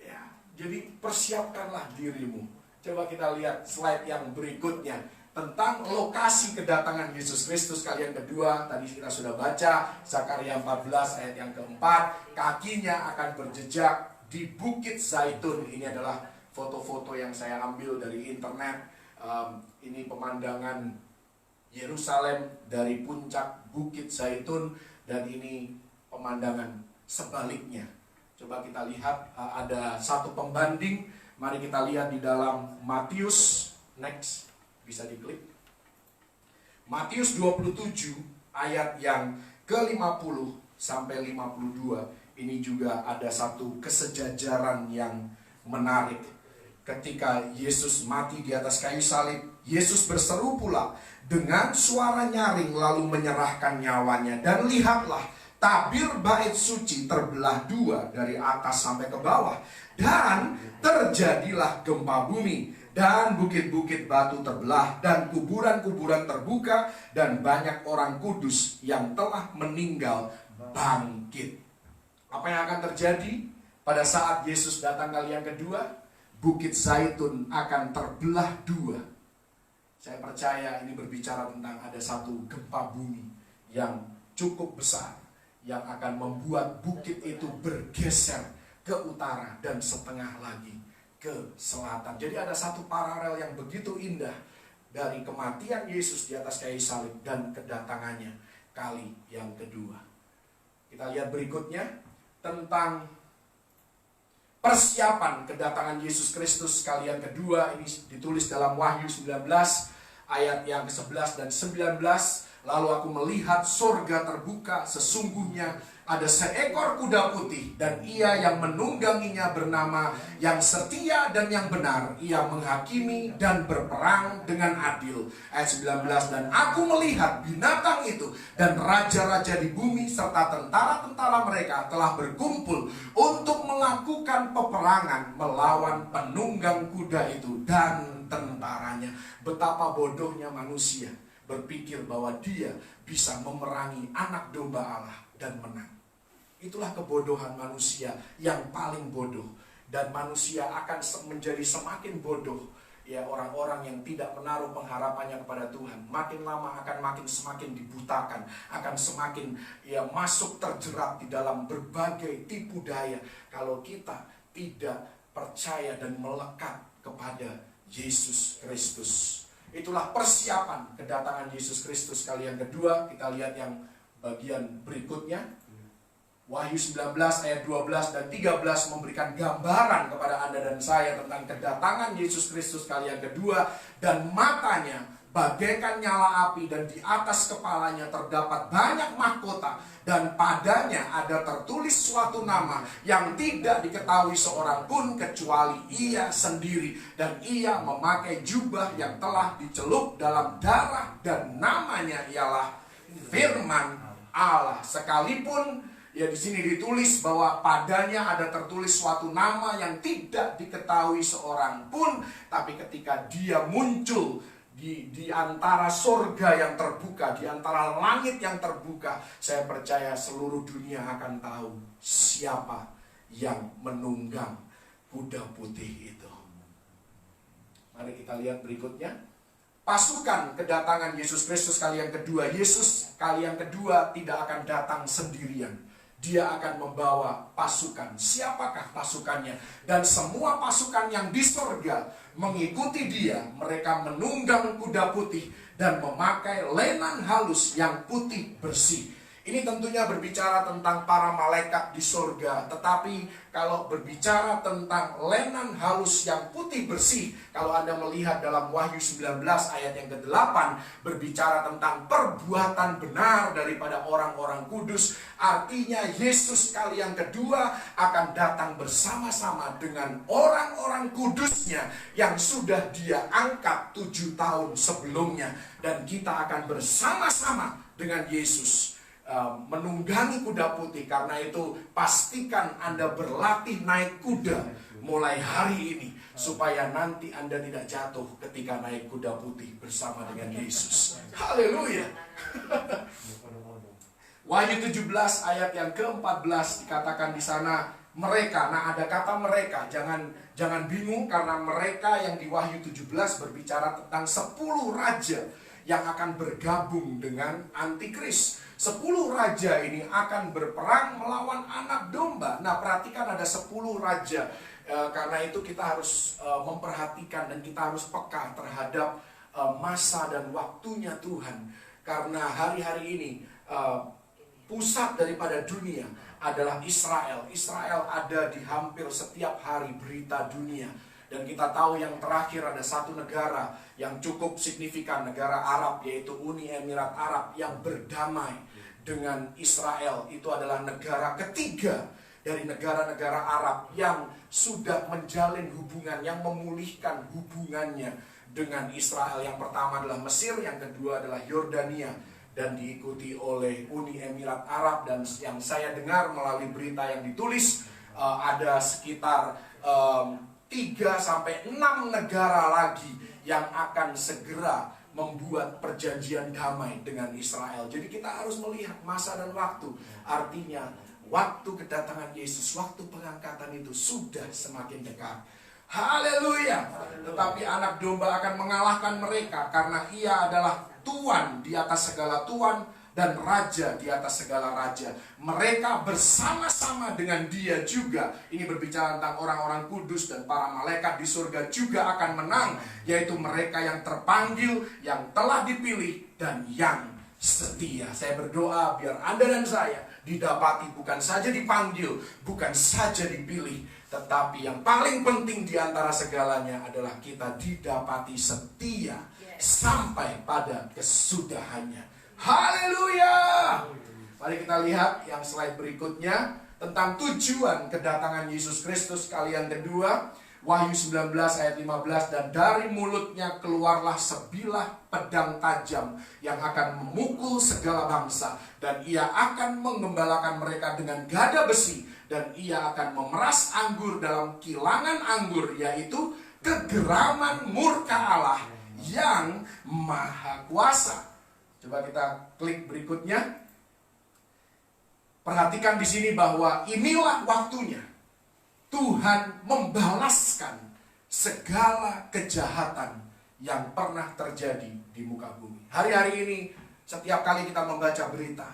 Ya, jadi persiapkanlah dirimu. Coba kita lihat slide yang berikutnya tentang lokasi kedatangan Yesus Kristus kali yang kedua. Tadi kita sudah baca Zakaria 14 ayat yang keempat. Kakinya akan berjejak di Bukit Zaitun. Ini adalah foto-foto yang saya ambil dari internet. Ini pemandangan Yerusalem dari puncak Bukit Zaitun. Dan ini pemandangan sebaliknya. Coba kita lihat, ada satu pembanding. Mari kita lihat di dalam Matius. Next, bisa diklik. Matius 27 ayat yang ke-50 sampai 52. Ini juga ada satu kesejajaran yang menarik. Ketika Yesus mati di atas kayu salib, Yesus berseru pula dengan suara nyaring lalu menyerahkan nyawanya. Dan lihatlah, tabir bait suci terbelah dua dari atas sampai ke bawah. Dan terjadilah gempa bumi. Dan bukit-bukit batu terbelah, dan kuburan-kuburan terbuka, dan banyak orang kudus yang telah meninggal bangkit. Apa yang akan terjadi pada saat Yesus datang kali yang kedua? Bukit Zaitun akan terbelah dua. Saya percaya ini berbicara tentang ada satu gempa bumi yang cukup besar, yang akan membuat bukit itu bergeser ke utara dan setengah lagi ke selatan. Jadi ada satu paralel yang begitu indah dari kematian Yesus di atas kayu salib dan kedatangannya kali yang kedua. Kita lihat berikutnya tentang persiapan kedatangan Yesus Kristus kali yang kedua. Ini ditulis dalam Wahyu 19 ayat yang ke-11 dan 19. Lalu aku melihat surga terbuka, sesungguhnya ada seekor kuda putih, dan ia yang menungganginya bernama Yang Setia dan Yang Benar. Ia menghakimi dan berperang dengan adil. Ayat 19, dan aku melihat binatang itu dan raja-raja di bumi serta tentara-tentara mereka telah berkumpul untuk melakukan peperangan melawan penunggang kuda itu dan tentaranya. Betapa bodohnya manusia berpikir bahwa dia bisa memerangi anak domba Allah dan menang. Itulah kebodohan manusia yang paling bodoh. Dan manusia akan menjadi semakin bodoh. Ya, orang-orang yang tidak menaruh pengharapannya kepada Tuhan, makin lama akan semakin dibutakan, akan semakin masuk terjerat di dalam berbagai tipu daya kalau kita tidak percaya dan melekat kepada Yesus Kristus. Itulah persiapan kedatangan Yesus Kristus kali yang kedua. Kita lihat yang bagian berikutnya. Wahyu 19 ayat 12 dan 13 memberikan gambaran kepada Anda dan saya tentang kedatangan Yesus Kristus kali yang kedua. Dan matanya bagaikan nyala api, dan di atas kepalanya terdapat banyak mahkota, dan padanya ada tertulis suatu nama yang tidak diketahui seorang pun kecuali ia sendiri. Dan ia memakai jubah yang telah dicelup dalam darah, dan namanya ialah Firman Allah. Sekalipun Ya, di sini ditulis bahwa padanya ada tertulis suatu nama yang tidak diketahui seorang pun, tapi ketika dia muncul di antara surga yang terbuka, di antara langit yang terbuka, saya percaya seluruh dunia akan tahu siapa yang menunggang kuda putih itu. Mari kita lihat berikutnya. Pasukan kedatangan Yesus Kristus kali yang kedua. Yesus kali yang kedua tidak akan datang sendirian. Dia akan membawa pasukan. Siapakah pasukannya? Dan semua pasukan yang di surga mengikuti dia. Mereka menunggang kuda putih dan memakai lenan halus yang putih bersih. Ini tentunya berbicara tentang para malaikat di surga. Tetapi kalau berbicara tentang lenan halus yang putih bersih, kalau Anda melihat dalam Wahyu 19 ayat yang ke-8, berbicara tentang perbuatan benar daripada orang-orang kudus. Artinya Yesus kali yang kedua akan datang bersama-sama dengan orang-orang kudusnya yang sudah dia angkat 7 tahun sebelumnya. Dan kita akan bersama-sama dengan Yesus menunggangi kuda putih. Karena itu pastikan Anda berlatih naik kuda mulai hari ini, supaya nanti Anda tidak jatuh ketika naik kuda putih bersama dengan Yesus. Haleluya. Wahyu 17 ayat yang ke-14 dikatakan di sana mereka. Nah, ada kata mereka, jangan bingung, karena mereka yang di Wahyu 17 berbicara tentang 10 raja yang akan bergabung dengan antikris. 10 raja ini akan berperang melawan anak domba. Nah, perhatikan ada 10 raja. Karena itu kita harus memperhatikan dan kita harus peka terhadap masa dan waktunya Tuhan. Karena hari-hari ini pusat daripada dunia adalah Israel. Israel ada di hampir setiap hari berita dunia. Dan kita tahu yang terakhir ada satu negara yang cukup signifikan, negara Arab, yaitu Uni Emirat Arab yang berdamai dengan Israel. Itu adalah negara ketiga dari negara-negara Arab yang sudah menjalin hubungan, yang memulihkan hubungannya dengan Israel. Yang pertama adalah Mesir, yang kedua adalah Yordania, dan diikuti oleh Uni Emirat Arab. Dan yang saya dengar melalui berita yang ditulis, ada sekitar 3-6 negara lagi yang akan segera membuat perjanjian damai dengan Israel. Jadi kita harus melihat masa dan waktu. Artinya waktu kedatangan Yesus, waktu pengangkatan itu sudah semakin dekat. Haleluya. Tetapi anak domba akan mengalahkan mereka, karena ia adalah Tuan di atas segala tuan dan raja di atas segala raja. Mereka bersama-sama dengan dia juga. Ini berbicara tentang orang-orang kudus, dan para malaikat di surga juga akan menang, yaitu mereka yang terpanggil, yang telah dipilih, dan yang setia. Saya berdoa biar Anda dan saya didapati bukan saja dipanggil, bukan saja dipilih, tetapi yang paling penting di antara segalanya adalah kita didapati setia sampai pada kesudahannya. Haleluya. Mari kita lihat yang slide berikutnya tentang tujuan kedatangan Yesus Kristus kali yang kedua. Wahyu 19 ayat 15, dan dari mulutnya keluarlah sebilah pedang tajam yang akan memukul segala bangsa, dan ia akan mengembalakan mereka dengan gada besi, dan ia akan memeras anggur dalam kilangan anggur, yaitu kegeraman murka Allah yang maha kuasa. Coba kita klik berikutnya. Perhatikan di sini bahwa inilah waktunya Tuhan membalaskan segala kejahatan yang pernah terjadi di muka bumi. Hari-hari ini setiap kali kita membaca berita,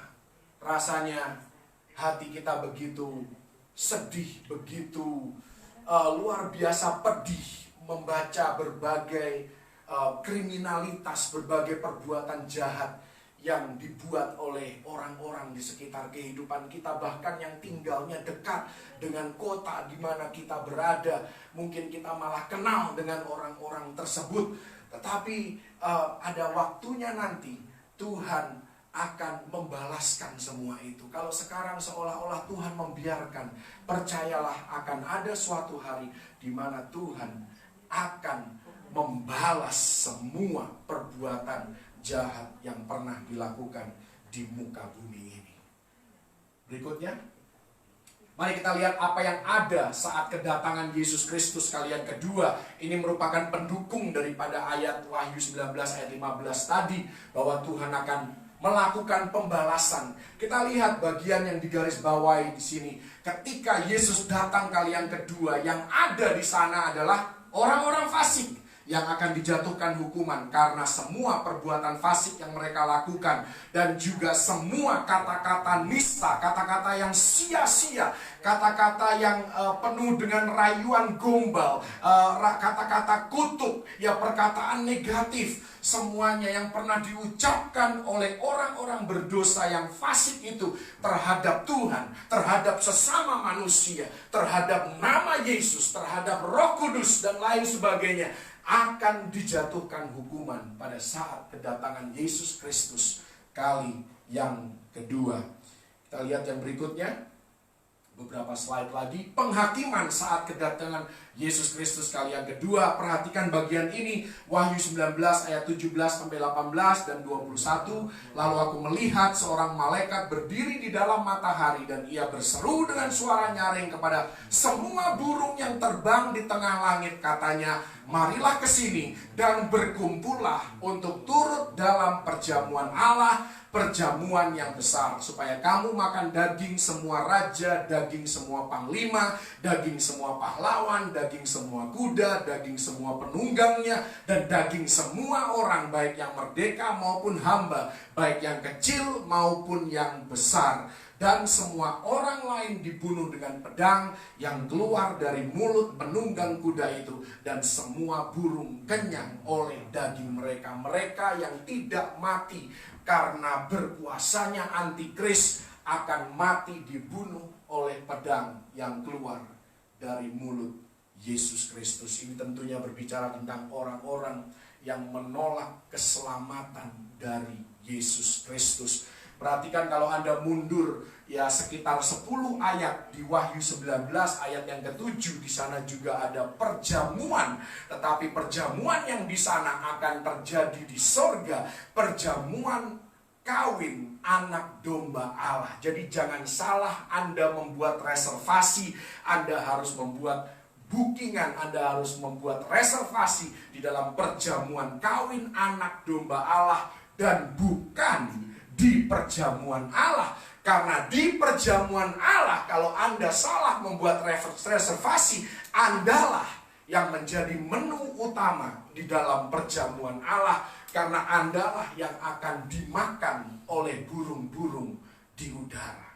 rasanya hati kita begitu sedih, begitu luar biasa pedih membaca berbagai kriminalitas, berbagai perbuatan jahat yang dibuat oleh orang-orang di sekitar kehidupan kita, bahkan yang tinggalnya dekat dengan kota di mana kita berada. Mungkin kita malah kenal dengan orang-orang tersebut. Tetapi ada waktunya nanti Tuhan akan membalaskan semua itu. Kalau sekarang seolah-olah Tuhan membiarkan, percayalah akan ada suatu hari di mana Tuhan akan membalas semua perbuatan jahat yang pernah dilakukan di muka bumi ini. berikutnya. Mari kita lihat apa yang ada saat kedatangan Yesus Kristus kali yang kedua. Ini merupakan pendukung daripada ayat Wahyu 19 ayat 15 tadi, bahwa Tuhan akan melakukan pembalasan. Kita lihat bagian yang digarisbawahi di sini. Ketika Yesus datang kali yang kedua, yang ada di sana adalah orang-orang fasik yang akan dijatuhkan hukuman karena semua perbuatan fasik yang mereka lakukan, dan juga semua kata-kata nista, kata-kata yang sia-sia, kata-kata yang penuh dengan rayuan gombal, kata-kata kutuk, ya perkataan negatif, semuanya yang pernah diucapkan oleh orang-orang berdosa yang fasik itu terhadap Tuhan, terhadap sesama manusia, terhadap nama Yesus, terhadap Roh Kudus dan lain sebagainya, akan dijatuhkan hukuman pada saat kedatangan Yesus Kristus kali yang kedua. Kita lihat yang berikutnya, beberapa slide lagi, penghakiman saat kedatangan Yesus Kristus kali yang kedua. Perhatikan bagian ini, Wahyu 19 ayat 17 sampai 18 dan 21. Lalu aku melihat seorang malaikat berdiri di dalam matahari, dan ia berseru dengan suara nyaring kepada semua burung yang terbang di tengah langit, katanya, marilah ke sini dan berkumpullah untuk turut dalam perjamuan Allah, perjamuan yang besar, supaya kamu makan daging semua raja, daging semua panglima, daging semua pahlawan, daging semua kuda, daging semua penunggangnya, dan daging semua orang, baik yang merdeka maupun hamba, baik yang kecil maupun yang besar. Dan semua orang lain dibunuh dengan pedang yang keluar dari mulut penunggang kuda itu, dan semua burung kenyang oleh daging mereka. Mereka yang tidak mati karena berkuasanya antikris akan mati dibunuh oleh pedang yang keluar dari mulut Yesus Kristus. Ini tentunya berbicara tentang orang-orang yang menolak keselamatan dari Yesus Kristus. Perhatikan kalau Anda mundur ya sekitar 10 ayat di Wahyu 19 ayat yang ke-7, di sana juga ada perjamuan, tetapi perjamuan yang di sana akan terjadi di sorga, perjamuan kawin anak domba Allah. Jadi jangan salah Anda membuat reservasi, Anda harus membuat bookingan, Anda harus membuat reservasi di dalam perjamuan kawin anak domba Allah, dan bukan di perjamuan Allah. Karena di perjamuan Allah, kalau Anda salah membuat reservasi, Andalah yang menjadi menu utama di dalam perjamuan Allah, karena Andalah yang akan dimakan oleh burung-burung di udara.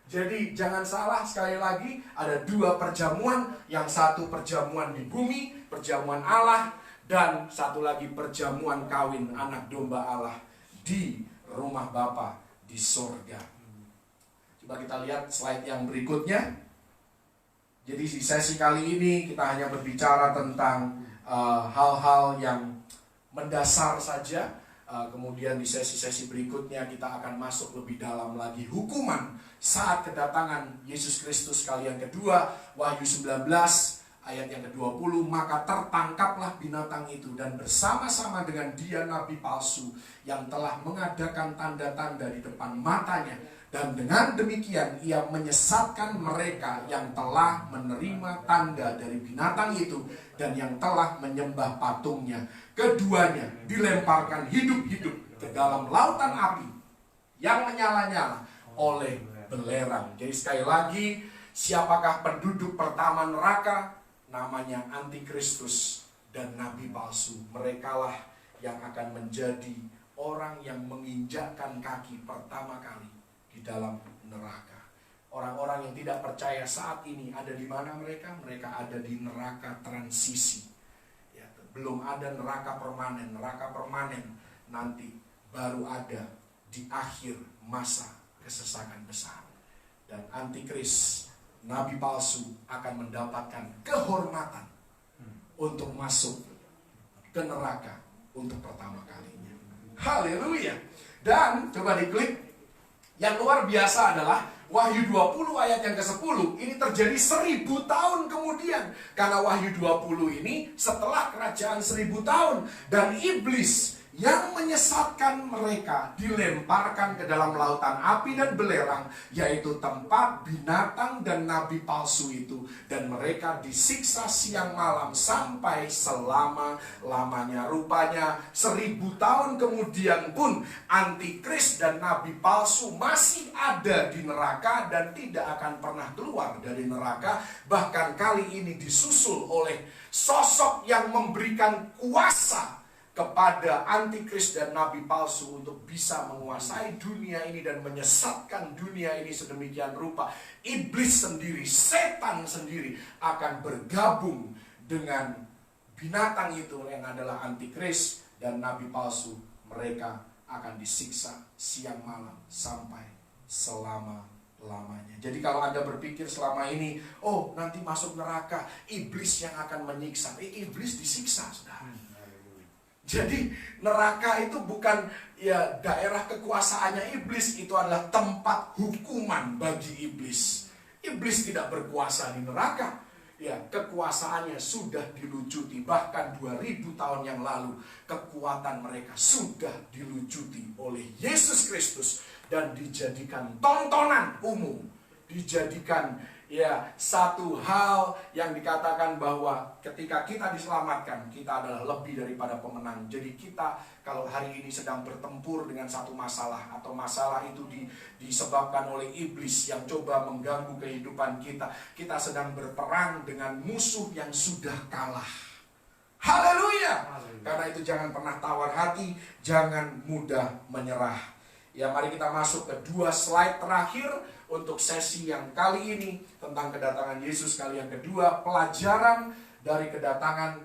Jadi jangan salah, sekali lagi ada dua perjamuan, yang satu perjamuan di bumi, perjamuan Allah, dan satu lagi perjamuan kawin anak domba Allah di rumah Bapa di sorga. Coba kita lihat slide yang berikutnya. Jadi di sesi kali ini kita hanya berbicara tentang hal-hal yang mendasar saja. Kemudian di sesi-sesi berikutnya kita akan masuk lebih dalam lagi hukuman saat kedatangan Yesus Kristus kali yang kedua. Wahyu 19 ayat yang ke-20, maka tertangkaplah binatang itu, dan bersama-sama dengan dia nabi palsu yang telah mengadakan tanda-tanda di depan matanya, dan dengan demikian ia menyesatkan mereka yang telah menerima tanda dari binatang itu dan yang telah menyembah patungnya. Keduanya dilemparkan hidup-hidup ke dalam lautan api yang menyala-nyala oleh belerang. Jadi sekali lagi, siapakah penduduk pertama neraka? Namanya Antikristus dan nabi palsu. Merekalah yang akan menjadi orang yang menginjakkan kaki pertama kali di dalam neraka. Orang-orang yang tidak percaya saat ini ada di mana mereka? Mereka ada di neraka transisi. Ya, belum ada neraka permanen. Neraka permanen nanti baru ada di akhir masa kesesakan besar. Dan Antikris, nabi palsu, akan mendapatkan kehormatan untuk masuk ke neraka untuk pertama kalinya. Haleluya. Dan coba diklik. Yang luar biasa adalah Wahyu 20 ayat yang ke-10. Ini terjadi 1000 tahun kemudian. Karena Wahyu 20 ini setelah kerajaan 1000 tahun. Dan iblis yang menyesatkan mereka dilemparkan ke dalam lautan api dan belerang, yaitu tempat binatang dan nabi palsu itu, dan mereka disiksa siang malam sampai selama-lamanya. Rupanya 1000 tahun kemudian pun antikris dan nabi palsu masih ada di neraka dan tidak akan pernah keluar dari neraka. Bahkan kali ini disusul oleh sosok yang memberikan kuasa kepada antikris dan nabi palsu untuk bisa menguasai dunia ini dan menyesatkan dunia ini sedemikian rupa. Iblis sendiri, setan sendiri akan bergabung dengan binatang itu yang adalah antikris dan nabi palsu. Mereka akan disiksa siang malam sampai selama-lamanya. Jadi kalau Anda berpikir selama ini, oh nanti masuk neraka, iblis yang akan menyiksa. Iblis disiksa, saudara. Jadi neraka itu bukan ya daerah kekuasaannya iblis, itu adalah tempat hukuman bagi iblis. Iblis tidak berkuasa di neraka. Ya, kekuasaannya sudah dilucuti. Bahkan 2000 tahun yang lalu kekuatan mereka sudah dilucuti oleh Yesus Kristus dan dijadikan tontonan umum. Dijadikan ya satu hal yang dikatakan bahwa ketika kita diselamatkan, kita adalah lebih daripada pemenang. Jadi kita kalau hari ini sedang bertempur dengan satu masalah, atau masalah itu disebabkan oleh iblis yang coba mengganggu kehidupan kita, kita sedang berperang dengan musuh yang sudah kalah. Haleluya! Karena itu jangan pernah tawar hati, jangan mudah menyerah. Ya, mari kita masuk ke 2 slide terakhir untuk sesi yang kali ini tentang kedatangan Yesus kali yang kedua. Pelajaran dari kedatangan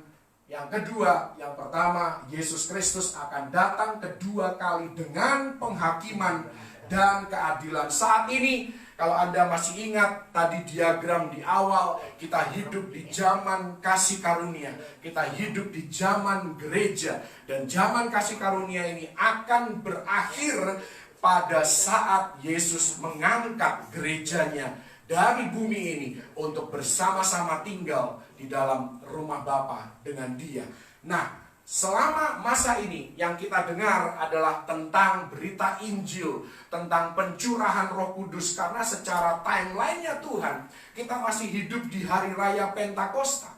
yang kedua. Yang pertama, Yesus Kristus akan datang kedua kali dengan penghakiman dan keadilan. Saat ini, kalau Anda masih ingat tadi diagram di awal, kita hidup di zaman kasih karunia. Kita hidup di zaman gereja. Dan zaman kasih karunia ini akan berakhir pada saat Yesus mengangkat gerejanya dari bumi ini untuk bersama-sama tinggal di dalam rumah Bapa dengan Dia. Nah, selama masa ini yang kita dengar adalah tentang berita Injil, tentang pencurahan Roh Kudus, karena secara timeline-nya Tuhan, kita masih hidup di hari raya Pentakosta.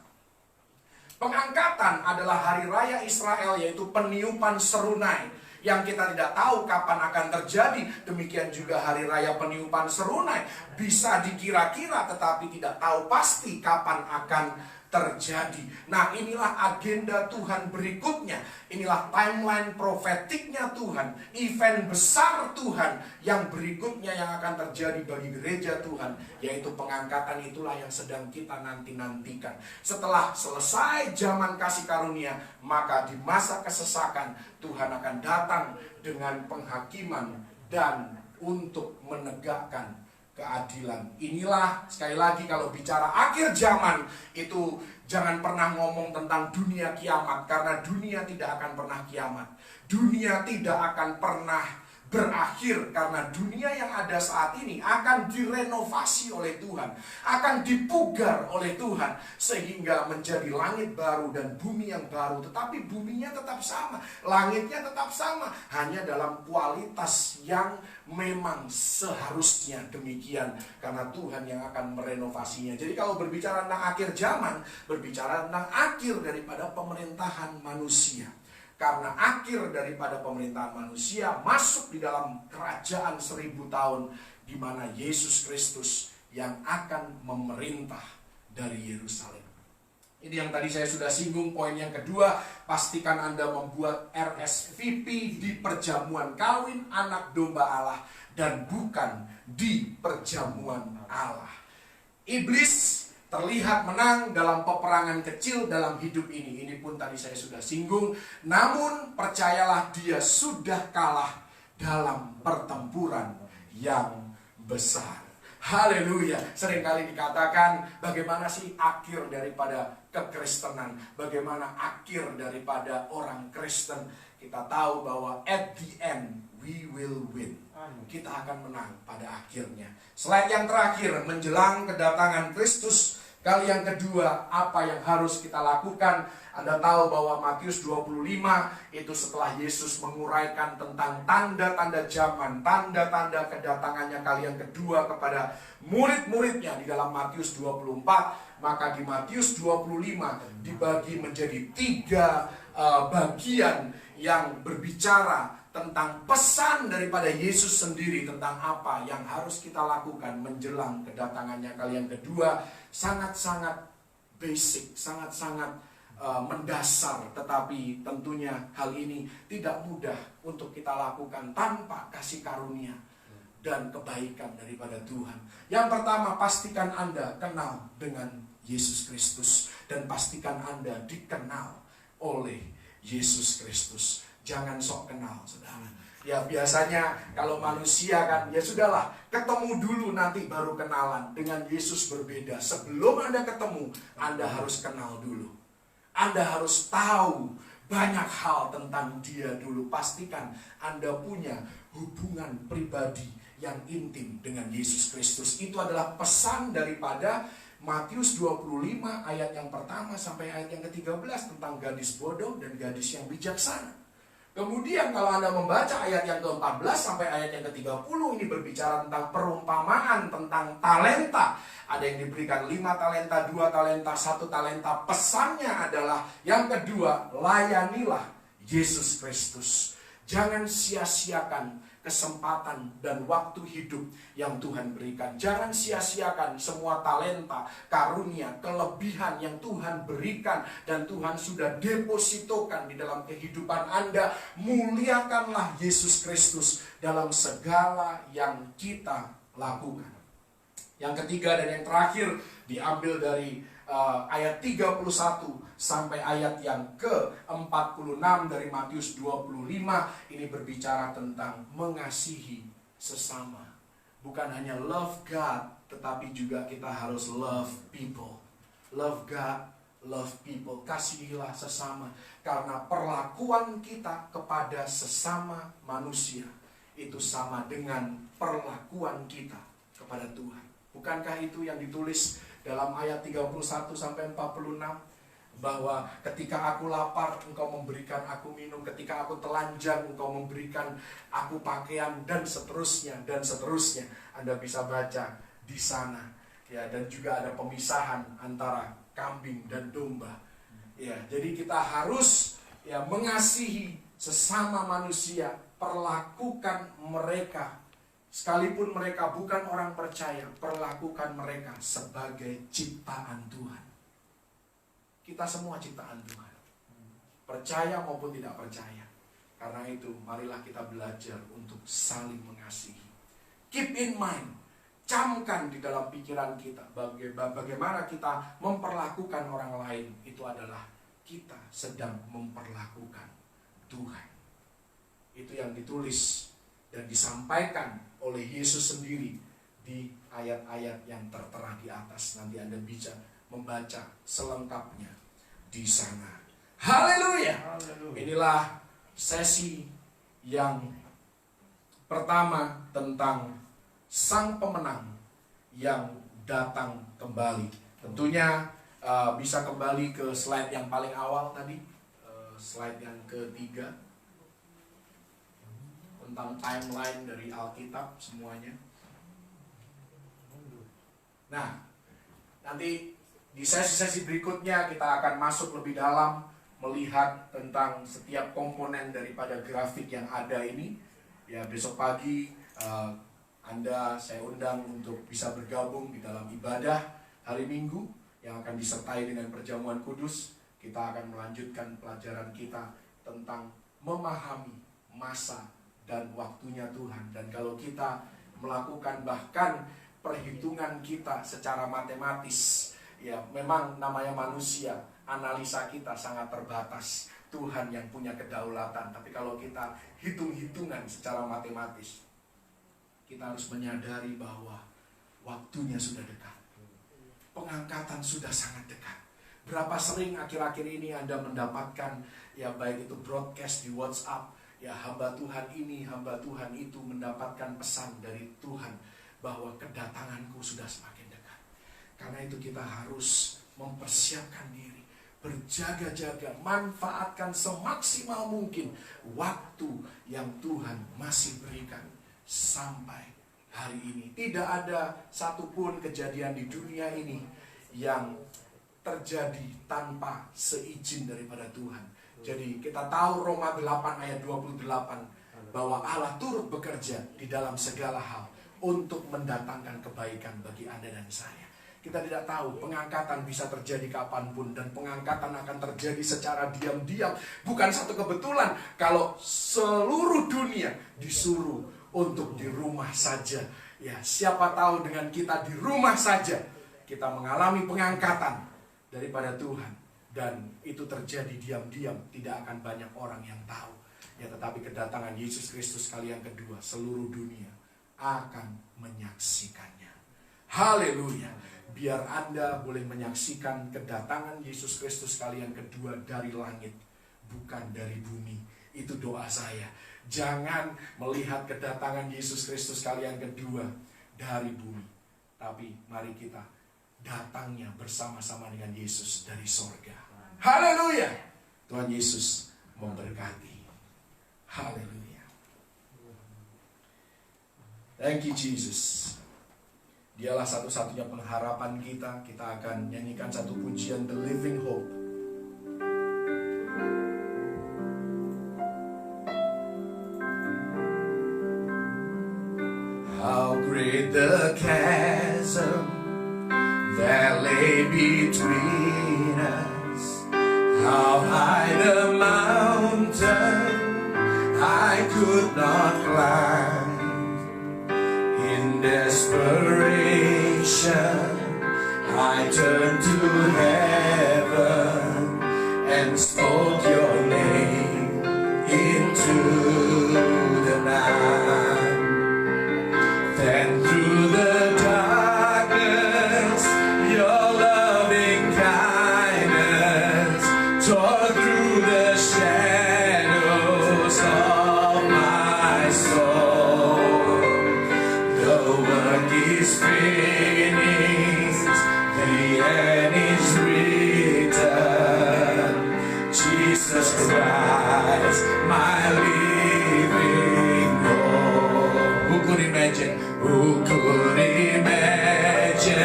Pengangkatan adalah hari raya Israel, yaitu peniupan serunai, yang kita tidak tahu kapan akan terjadi. Demikian juga hari raya peniupan serunai, bisa dikira-kira tetapi tidak tahu pasti kapan akan terjadi. Nah, inilah agenda Tuhan berikutnya. Inilah timeline profetiknya Tuhan, event besar Tuhan yang berikutnya yang akan terjadi bagi gereja Tuhan, yaitu pengangkatan. Itulah yang sedang kita nanti-nantikan. Setelah selesai zaman kasih karunia, maka di masa kesesakan Tuhan akan datang dengan penghakiman dan untuk menegakkan keadilan. Inilah sekali lagi, kalau bicara akhir zaman itu jangan pernah ngomong tentang dunia kiamat, karena dunia tidak akan pernah kiamat. Dunia tidak akan pernah berakhir, karena dunia yang ada saat ini akan direnovasi oleh Tuhan, akan dipugar oleh Tuhan, sehingga menjadi langit baru dan bumi yang baru. Tetapi buminya tetap sama, langitnya tetap sama, hanya dalam kualitas yang memang seharusnya demikian, karena Tuhan yang akan merenovasinya. Jadi kalau berbicara tentang akhir zaman, berbicara tentang akhir daripada pemerintahan manusia. Karena akhir daripada pemerintahan manusia masuk di dalam kerajaan 1000 tahun, di mana Yesus Kristus yang akan memerintah dari Yerusalem. Ini yang tadi saya sudah singgung. Poin yang kedua, pastikan Anda membuat RSVP di perjamuan kawin anak domba Allah dan bukan di perjamuan Allah. Iblis terlihat menang dalam peperangan kecil dalam hidup ini. Ini pun tadi saya sudah singgung. Namun percayalah, dia sudah kalah dalam pertempuran yang besar. Haleluya. Seringkali dikatakan, bagaimana sih akhir daripada kekristenan? Bagaimana akhir daripada orang Kristen? Kita tahu bahwa at the end we will win. Kita akan menang pada akhirnya. Slide yang terakhir, menjelang kedatangan Kristus Kali yang kedua, apa yang harus kita lakukan? Anda tahu bahwa Matius 25 itu setelah Yesus menguraikan tentang tanda-tanda zaman, tanda-tanda kedatangannya kali yang kedua kepada murid-muridnya di dalam Matius 24, maka di Matius 25 dibagi menjadi 3 bagian yang berbicara tentang pesan daripada Yesus sendiri tentang apa yang harus kita lakukan menjelang kedatangannya kali yang kedua. Sangat-sangat basic, sangat-sangat mendasar, tetapi tentunya hal ini tidak mudah untuk kita lakukan tanpa kasih karunia dan kebaikan daripada Tuhan. Yang pertama, pastikan Anda kenal dengan Yesus Kristus dan pastikan Anda dikenal oleh Yesus Kristus. Jangan sok kenal, saudara. Ya biasanya kalau manusia kan, ya sudahlah, ketemu dulu nanti baru kenalan. Dengan Yesus berbeda. Sebelum Anda ketemu, Anda harus kenal dulu. Anda harus tahu banyak hal tentang Dia dulu. Pastikan Anda punya hubungan pribadi yang intim dengan Yesus Kristus. Itu adalah pesan daripada Matius 25 ayat yang pertama sampai ayat yang ke-13 tentang gadis bodoh dan gadis yang bijaksana. Kemudian kalau Anda membaca ayat yang ke-14 sampai ayat yang ke-30, ini berbicara tentang perumpamaan tentang talenta. Ada yang diberikan 5 talenta, 2 talenta, 1 talenta. Pesannya adalah yang kedua, layanilah Yesus Kristus. Jangan sia-siakan kesempatan dan waktu hidup yang Tuhan berikan. Jangan sia-siakan semua talenta, karunia, kelebihan yang Tuhan berikan dan Tuhan sudah depositokan di dalam kehidupan Anda. Muliakanlah Yesus Kristus dalam segala yang kita lakukan. Yang ketiga dan yang terakhir diambil dari ayat 31 sampai ayat yang ke-46 dari Matius 25. Ini berbicara tentang mengasihi sesama. Bukan hanya love God, tetapi juga kita harus love people. Love God, love people. Kasihilah sesama. Karena perlakuan kita kepada sesama manusia itu sama dengan perlakuan kita kepada Tuhan. Bukankah itu yang ditulis dalam ayat 31 sampai 46? Bahwa ketika aku lapar, engkau memberikan aku minum. Ketika aku telanjang, engkau memberikan aku pakaian, dan seterusnya, dan seterusnya. Anda bisa baca di sana. Ya, dan juga ada pemisahan antara kambing dan domba. Ya, jadi kita harus ya mengasihi sesama manusia, perlakukan mereka. Sekalipun mereka bukan orang percaya, perlakukan mereka sebagai ciptaan Tuhan. Kita semua ciptaan Tuhan, percaya maupun tidak percaya. Karena itu, marilah kita belajar untuk saling mengasihi. Keep in mind, camkan di dalam pikiran kita bagaimana kita memperlakukan orang lain. Itu adalah kita sedang memperlakukan Tuhan. Itu yang ditulis dan disampaikan oleh Yesus sendiri di ayat-ayat yang tertera di atas. Nanti Anda bisa membaca selengkapnya di sana. Haleluya. Inilah sesi yang pertama tentang sang pemenang yang datang kembali. Tentunya bisa kembali ke slide yang paling awal tadi, slide yang ketiga, tentang timeline dari Alkitab semuanya. Nah, nanti di sesi-sesi berikutnya kita akan masuk lebih dalam, melihat tentang setiap komponen daripada grafik yang ada ini. Ya, besok pagi saya undang untuk bisa bergabung di dalam ibadah hari Minggu yang akan disertai dengan perjamuan kudus. Kita akan melanjutkan pelajaran kita tentang memahami masa dan waktunya Tuhan. Dan kalau kita melakukan bahkan perhitungan kita secara matematis, ya memang namanya manusia, analisa kita sangat terbatas. Tuhan yang punya kedaulatan. Tapi kalau kita hitung-hitungan secara matematis, kita harus menyadari bahwa waktunya sudah dekat. Pengangkatan sudah sangat dekat. Berapa sering akhir-akhir ini Anda mendapatkan, ya baik itu broadcast di WhatsApp, ya hamba Tuhan ini, hamba Tuhan itu mendapatkan pesan dari Tuhan bahwa kedatanganku sudah semakin dekat. Karena itu kita harus mempersiapkan diri, berjaga-jaga, manfaatkan semaksimal mungkin waktu yang Tuhan masih berikan sampai hari ini. Tidak ada satupun kejadian di dunia ini yang terjadi tanpa seizin daripada Tuhan. Jadi kita tahu Roma 8 ayat 28 bahwa Allah turut bekerja di dalam segala hal untuk mendatangkan kebaikan bagi Anda dan saya. Kita tidak tahu pengangkatan bisa terjadi kapanpun, dan pengangkatan akan terjadi secara diam-diam. Bukan satu kebetulan kalau seluruh dunia disuruh untuk di rumah saja. Ya, siapa tahu dengan kita di rumah saja kita mengalami pengangkatan daripada Tuhan, dan itu terjadi diam-diam, tidak akan banyak orang yang tahu. Ya, tetapi kedatangan Yesus Kristus kali yang kedua, seluruh dunia akan menyaksikannya. Haleluya. Biar Anda boleh menyaksikan kedatangan Yesus Kristus kali yang kedua dari langit, bukan dari bumi. Itu doa saya. Jangan melihat kedatangan Yesus Kristus kali yang kedua dari bumi, tapi mari kita datangnya bersama-sama dengan Yesus dari sorga. Haleluya. Tuhan Yesus memberkati. Haleluya. Thank you Jesus. Dialah satu-satunya pengharapan kita. Kita akan nyanyikan satu pujian, The Living Hope. How great the chasm that lay between us. How high the mountain I could not climb. In desperation, I turned to heaven and spoke your name into the night. Then through the darkness, your loving kindness tore through the shadows of my soul. The work is finished, the end is written. Jesus Christ, my living hope. Who could imagine? Who could imagine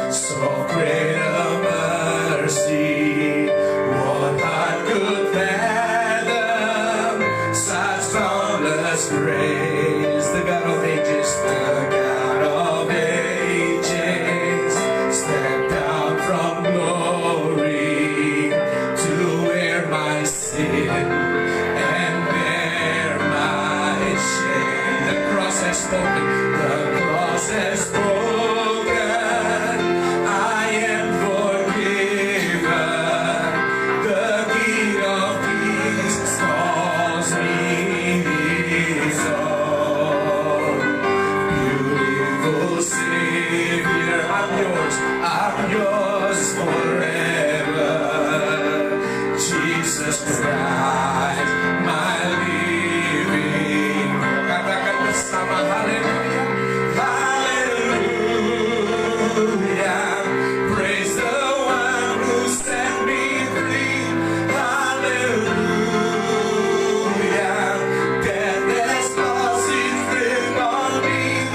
so great a mercy? What heart could fathom such boundless grace? The God of ages, the God of ages, stepped down from glory to wear my sin and bear my shame. The cross has spoken. The cross has spoken. I am forgiven. The King of Kings calls me his own. Beautiful Savior, I'm yours forever. Jesus Christ, my living. Katakan bersama, haleluya, haleluya. Praise the one who set me free. Haleluya. Death has lost its grip on me.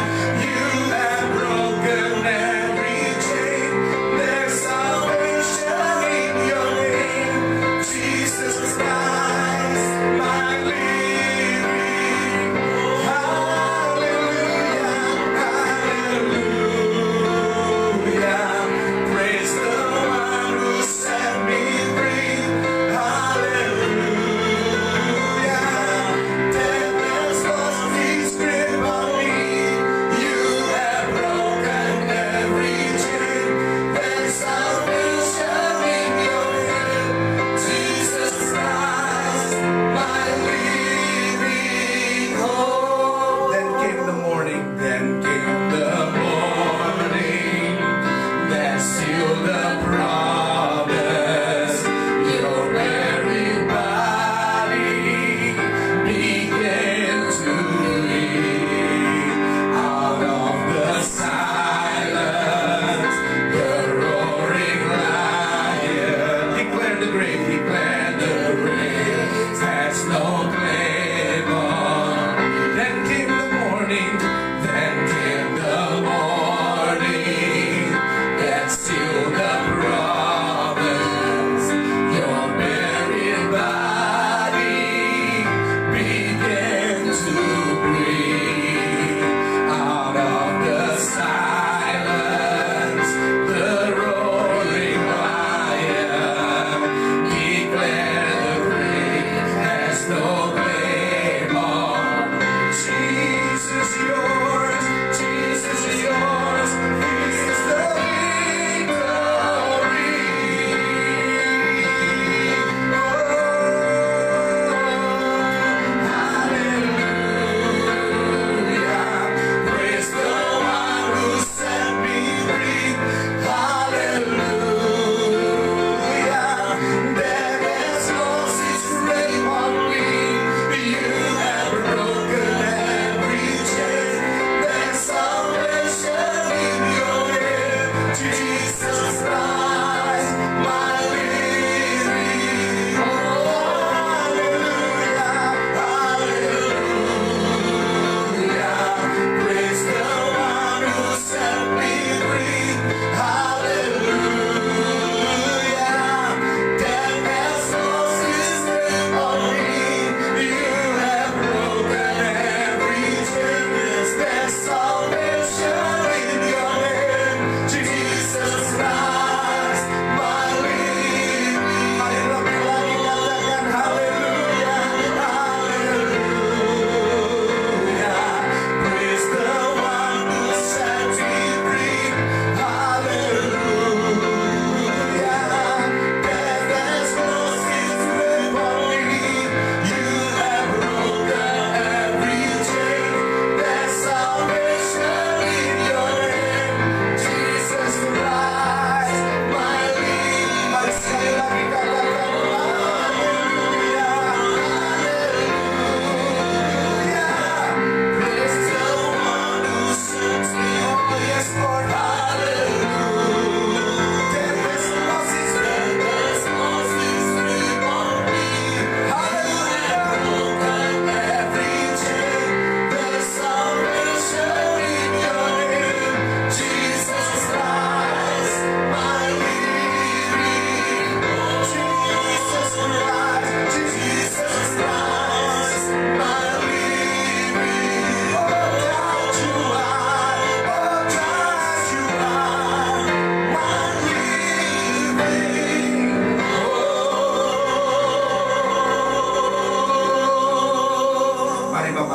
You have broken every chain. There's salvation in your name, Jesus Christ.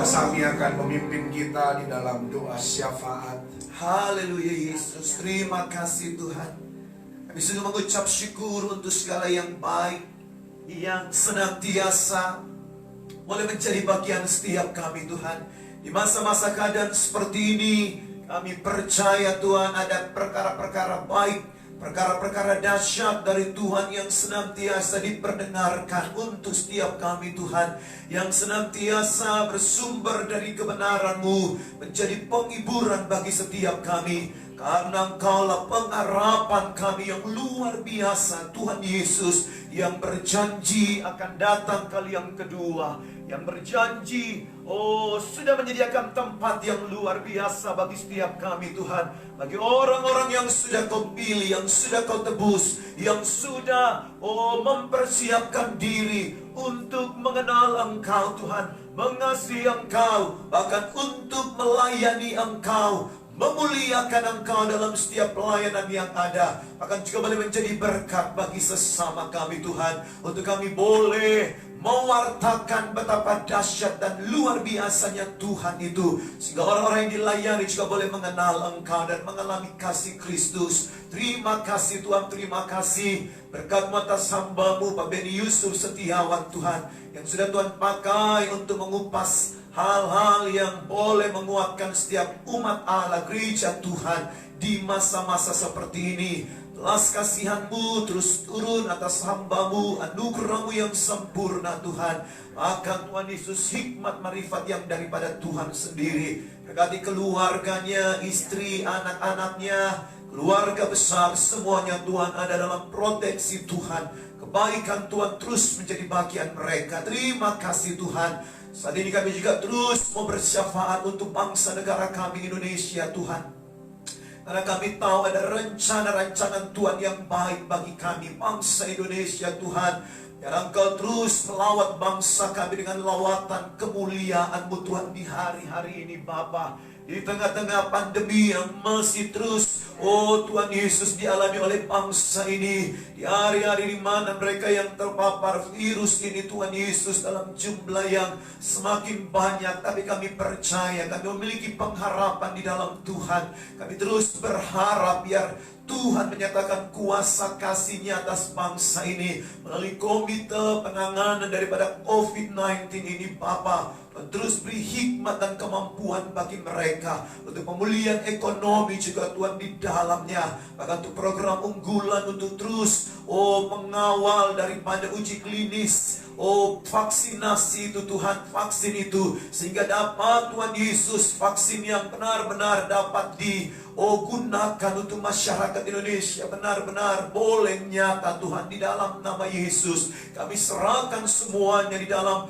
Sami akan memimpin kita di dalam doa syafaat. Haleluya Yesus, terima kasih Tuhan. Kami sungguh mengucap syukur untuk segala yang baik, yang senantiasa boleh menjadi bagian setiap kami Tuhan. Di masa-masa keadaan seperti ini, kami percaya Tuhan ada perkara-perkara baik, perkara-perkara dahsyat dari Tuhan yang senantiasa diperdengarkan untuk setiap kami Tuhan, yang senantiasa bersumber dari kebenaran-Mu, menjadi penghiburan bagi setiap kami. Karena Engkaulah pengharapan kami yang luar biasa, Tuhan Yesus, yang berjanji akan datang kali yang kedua, yang berjanji sudah menyediakan tempat yang luar biasa bagi setiap kami Tuhan, bagi orang-orang yang sudah Kau pilih, yang sudah Kau tebus, yang sudah mempersiapkan diri untuk mengenal Engkau Tuhan, mengasihi Engkau, bahkan untuk melayani Engkau, memuliakan Engkau dalam setiap pelayanan yang ada. Bahkan juga boleh menjadi berkat bagi sesama kami Tuhan, untuk kami boleh mewartakan betapa dahsyat dan luar biasanya Tuhan itu, sehingga orang-orang yang dilayani juga boleh mengenal Engkau dan mengalami kasih Kristus. Terima kasih Tuhan, terima kasih berkat atas hamba-Mu Pak Beni Yusuf Setiawan Tuhan, yang sudah Tuhan pakai untuk mengupas hal-hal yang boleh menguatkan setiap umat Allah, gereja Tuhan di masa-masa seperti ini. Belas kasihan-Mu terus turun atas hamba-Mu, anugerah-Mu yang sempurna Tuhan. Bahkan Tuhan Yesus, hikmat marifat yang daripada Tuhan sendiri. Berkati keluarganya, istri, anak-anaknya, keluarga besar, semuanya Tuhan ada dalam proteksi Tuhan. Kebaikan Tuhan terus menjadi bagian mereka. Terima kasih Tuhan. Saat ini kami juga terus mau bersyafaat untuk bangsa negara kami Indonesia Tuhan. Karena kami tahu ada rencana-rancangan Tuhan yang baik bagi kami, bangsa Indonesia Tuhan. Yang Engkau terus melawat bangsa kami dengan lawatan kemuliaan-Mu Tuhan di hari-hari ini Bapa. Di tengah-tengah pandemi yang masih terus Tuhan Yesus dialami oleh bangsa ini, di hari-hari di mana mereka yang terpapar virus ini Tuhan Yesus dalam jumlah yang semakin banyak, tapi kami percaya, kami memiliki pengharapan di dalam Tuhan. Kami terus berharap biar Tuhan menyatakan kuasa kasih-Nya atas bangsa ini melalui komite penanganan daripada COVID-19 ini Bapa. Terus beri hikmat dan kemampuan bagi mereka untuk pemulihan ekonomi juga Tuhan di dalamnya. Bahkan untuk program unggulan untuk terus mengawal daripada uji klinis, vaksinasi itu Tuhan, vaksin itu, sehingga dapat Tuhan Yesus vaksin yang benar-benar dapat gunakan untuk masyarakat Indonesia, benar-benar boleh nyata Tuhan di dalam nama Yesus. Kami serahkan semuanya di dalam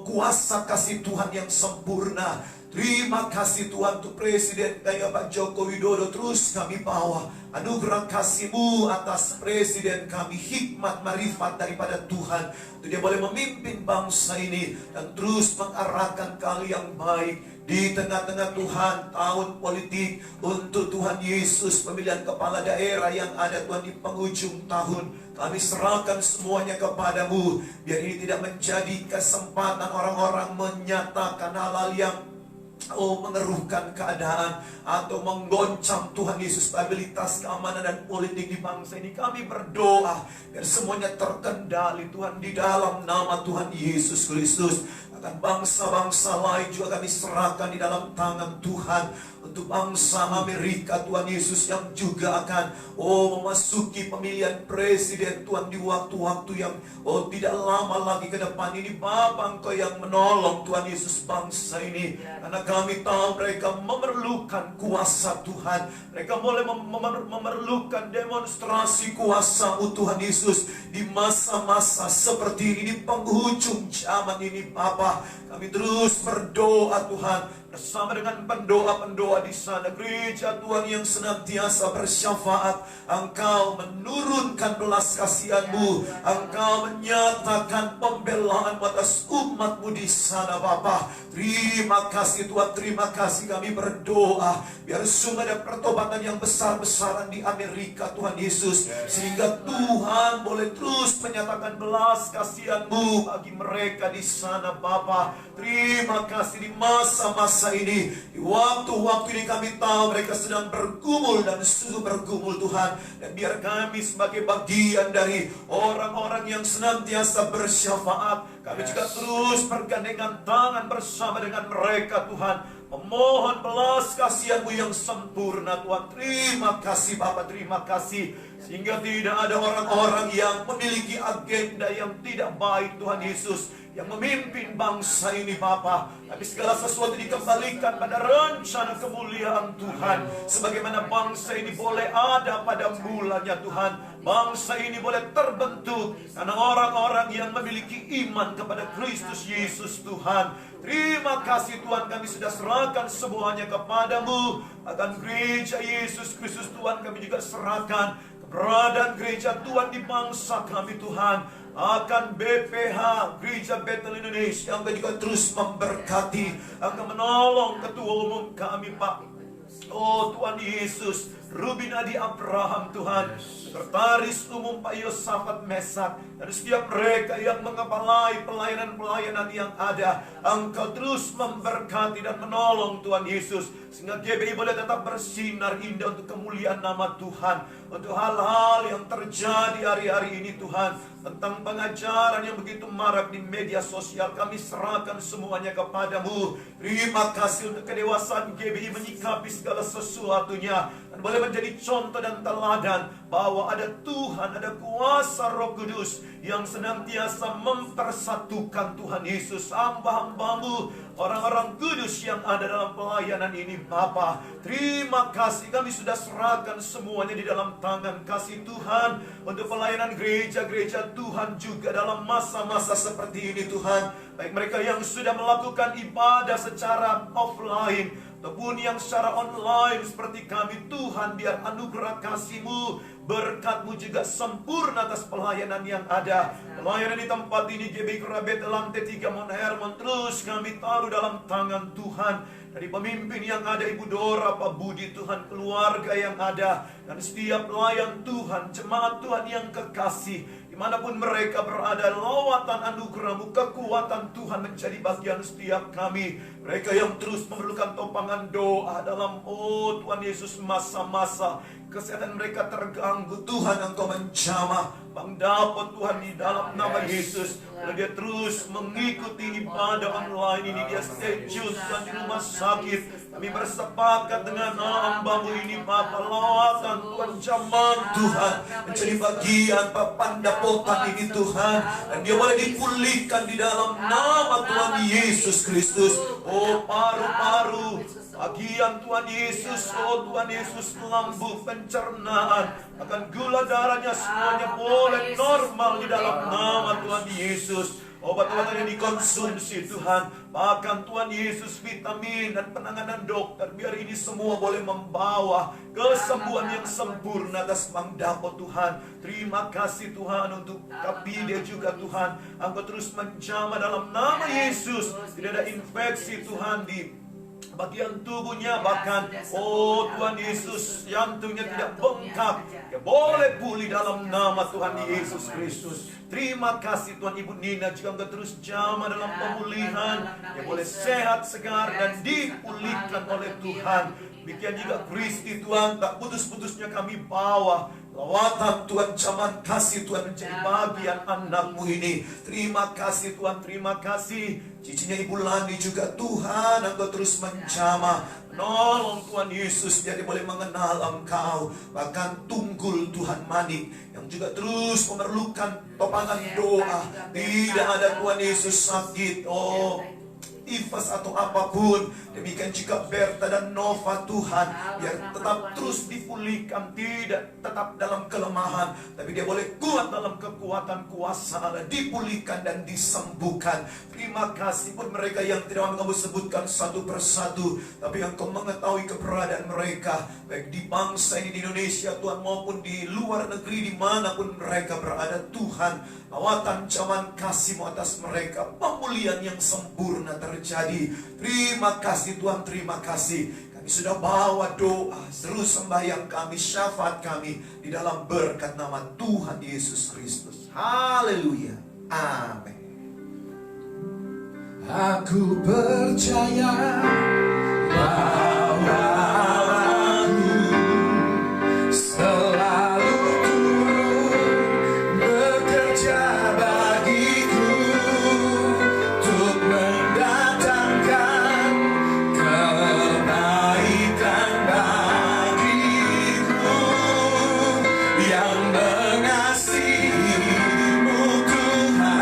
kuasa kasih Tuhan yang sempurna. Terima kasih Tuhan untuk Presiden kayak Pak Joko Widodo, terus kami bawa anugerah kasih-Mu atas Presiden kami, hikmat marifat daripada Tuhan, untuk dia boleh memimpin bangsa ini dan terus mengarahkan kali yang baik di tengah-tengah Tuhan tahun politik untuk Tuhan Yesus, pemilihan kepala daerah yang ada Tuhan di penghujung tahun. Kami serahkan semuanya kepadamu, biar ini tidak menjadi kesempatan orang-orang menyatakan hal-hal yang mengeruhkan keadaan atau menggoncang Tuhan Yesus stabilitas, keamanan dan politik di bangsa ini. Kami berdoa biar semuanya terkendali Tuhan di dalam nama Tuhan Yesus Kristus. Akan bangsa-bangsa lain juga kami serahkan di dalam tangan Tuhan. Untuk bangsa Amerika Tuhan Yesus yang juga akan memasuki pemilihan presiden Tuhan di waktu-waktu yang tidak lama lagi ke depan ini. Bapa, Engkau yang menolong Tuhan Yesus bangsa ini, karena kami tahu mereka memerlukan kuasa Tuhan. Mereka boleh memerlukan demonstrasi kuasa-Mu Tuhan Yesus di masa-masa seperti ini, di penghujung zaman ini Bapa. Kami terus berdoa Tuhan bersama dengan pendoa-pendoa di sana, gereja Tuhan yang senantiasa bersyafaat. Engkau menurunkan belas kasihan-Mu, Engkau menyatakan pembelaan pertolongan atas umat-Mu di sana Bapa. Terima kasih Tuhan, terima kasih kami berdoa. Biar sungguh ada pertobatan yang besar-besaran di Amerika Tuhan Yesus. Sehingga Tuhan boleh terus menyatakan belas kasihan-Mu bagi mereka di sana Bapa. Terima kasih di masa-masa ini, di waktu-waktu ini kami tahu mereka sedang bergumul dan sungguh bergumul Tuhan. Dan biar kami sebagai bagian dari orang-orang yang senantiasa bersyafaat, kami juga terus bergandengan tangan bersama dengan mereka Tuhan, memohon belas kasihan-Mu yang sempurna Tuhan. Terima kasih Bapa, terima kasih. Sehingga tidak ada orang-orang yang memiliki agenda yang tidak baik Tuhan Yesus, yang memimpin bangsa ini Bapa. Tapi segala sesuatu dikembalikan pada rencana kemuliaan Tuhan. Sebagaimana bangsa ini boleh ada pada mulanya Tuhan, bangsa ini boleh terbentuk karena orang-orang yang memiliki iman kepada Kristus Yesus Tuhan. Terima kasih Tuhan, kami sudah serahkan semuanya kepadamu. Akan gereja Yesus Kristus Tuhan, kami juga serahkan keberadaan gereja Tuhan di bangsa kami Tuhan. Akan BPH, Gereja Bethel Indonesia, Engkau juga terus memberkati, akan menolong ketua umum kami Pak. Oh Tuhan Yesus, Ruben Adi Abraham Tuhan, Sekretaris Umum Pak Yosafat Mesak, dan setiap mereka yang mengepalai pelayanan-pelayanan yang ada, Engkau terus memberkati dan menolong Tuhan Yesus, sehingga GBI boleh tetap bersinar indah untuk kemuliaan nama Tuhan. Untuk hal-hal yang terjadi hari-hari ini Tuhan, tentang pengajaran yang begitu marak di media sosial, kami serahkan semuanya kepadamu. Terima kasih untuk kedewasaan GBI menyikapi segala sesuatunya, dan boleh menjadi contoh dan teladan bahwa ada Tuhan, ada kuasa Roh Kudus yang senantiasa mempersatukan Tuhan Yesus, hamba-hambamu, orang-orang kudus yang ada dalam pelayanan ini Bapa. Terima kasih, kami sudah serahkan semuanya di dalam tangan kasih Tuhan, untuk pelayanan gereja-gereja Tuhan juga dalam masa-masa seperti ini Tuhan. Baik mereka yang sudah melakukan ibadah secara offline ataupun yang secara online seperti kami Tuhan, biar anugerah kasih-Mu, berkat-Mu juga sempurna atas pelayanan yang ada. Pelayanan di tempat ini GBI Kerabet Lantai 3 Mount Hermon terus kami taruh dalam tangan Tuhan. Dari pemimpin yang ada Ibu Dora, Pak Budi Tuhan, keluarga yang ada, dan setiap pelayan Tuhan, jemaat Tuhan yang kekasih, dimanapun mereka berada, lawatan anugerah-Mu, kekuatan Tuhan menjadi bagian setiap kami. Mereka yang terus memerlukan topangan doa dalam Tuhan Yesus, masa-masa kesehatan mereka terganggu, Tuhan Engkau menjamah Bang Dapot Tuhan di dalam nama Yesus. Kalau dia terus mengikuti ibadah online ini, dia stay tune Tuhan di rumah sakit, kami bersepakat dengan hamba-Mu ini Bapa, lawatan Tuhan, jamah Tuhan menjadi bagian papan dapotan ini Tuhan, dan dia boleh dipulihkan di dalam nama Tuhan Yesus Kristus. Oh paru-paru, bagian Tuhan Yesus, oh Tuhan Yesus, lambung, pencernaan, akan gula darahnya semuanya boleh normal di dalam nama Tuhan Yesus. Obat-obatan yang dikonsumsi Tuhan, bahkan Tuhan Yesus vitamin dan penanganan dokter, biar ini semua boleh membawa kesembuhan yang sempurna atas Bang Dapot Tuhan. Terima kasih Tuhan untuk Kapide juga Tuhan, Engkau terus menjamah dalam nama Yesus. Tidak ada infeksi Tuhan di bagian tubuhnya, bahkan oh Tuhan Yesus, jantungnya tidak bengkak, dia boleh pulih dalam nama Tuhan Yesus Kristus. Terima kasih Tuhan. Ibu Nina juga Engkau terus jamah dalam pemulihan, dia boleh sehat, segar, dan dipulihkan oleh Tuhan. Demikian juga Kristi Tuhan, tak putus-putusnya kami bawa lawatan Tuhan, zaman kasih Tuhan menjadi bagian anak-Mu ini. Terima kasih Tuhan, terima kasih. Cicinya Ibu Lani juga Tuhan, Engkau terus menjamah, menolong Tuhan Yesus, jadi boleh mengenal Engkau. Bahkan Tunggul Tuhan Manik yang juga terus memerlukan topangan doa. Tidak ada Tuhan Yesus sakit, oh Ifas atau apapun. Demikian juga Berta dan Nova Tuhan, biar tetap terus dipulihkan, tidak tetap dalam kelemahan, tapi dia boleh kuat dalam kekuatan kuasa Allah, dipulihkan dan disembuhkan. Terima kasih buat mereka yang tidak mau kamu sebutkan satu persatu, tapi Engkau mengetahui keberadaan mereka, baik di bangsa ini di Indonesia Tuhan, maupun di luar negeri dimanapun mereka berada Tuhan. Lawatan cawan kasih-Mu atas mereka, pemulihan yang sempurna terjadi. Terima kasih Tuhan, terima kasih. Kami sudah bawa doa, seru sembahyang kami, syafaat kami di dalam berkat nama Tuhan Yesus Kristus. Haleluya. Amin. Aku percaya bahwa aku selalu turut bekerja bagiku untuk mendatangkan kebaikan bagiku yang mengasihi-Mu Tuhan.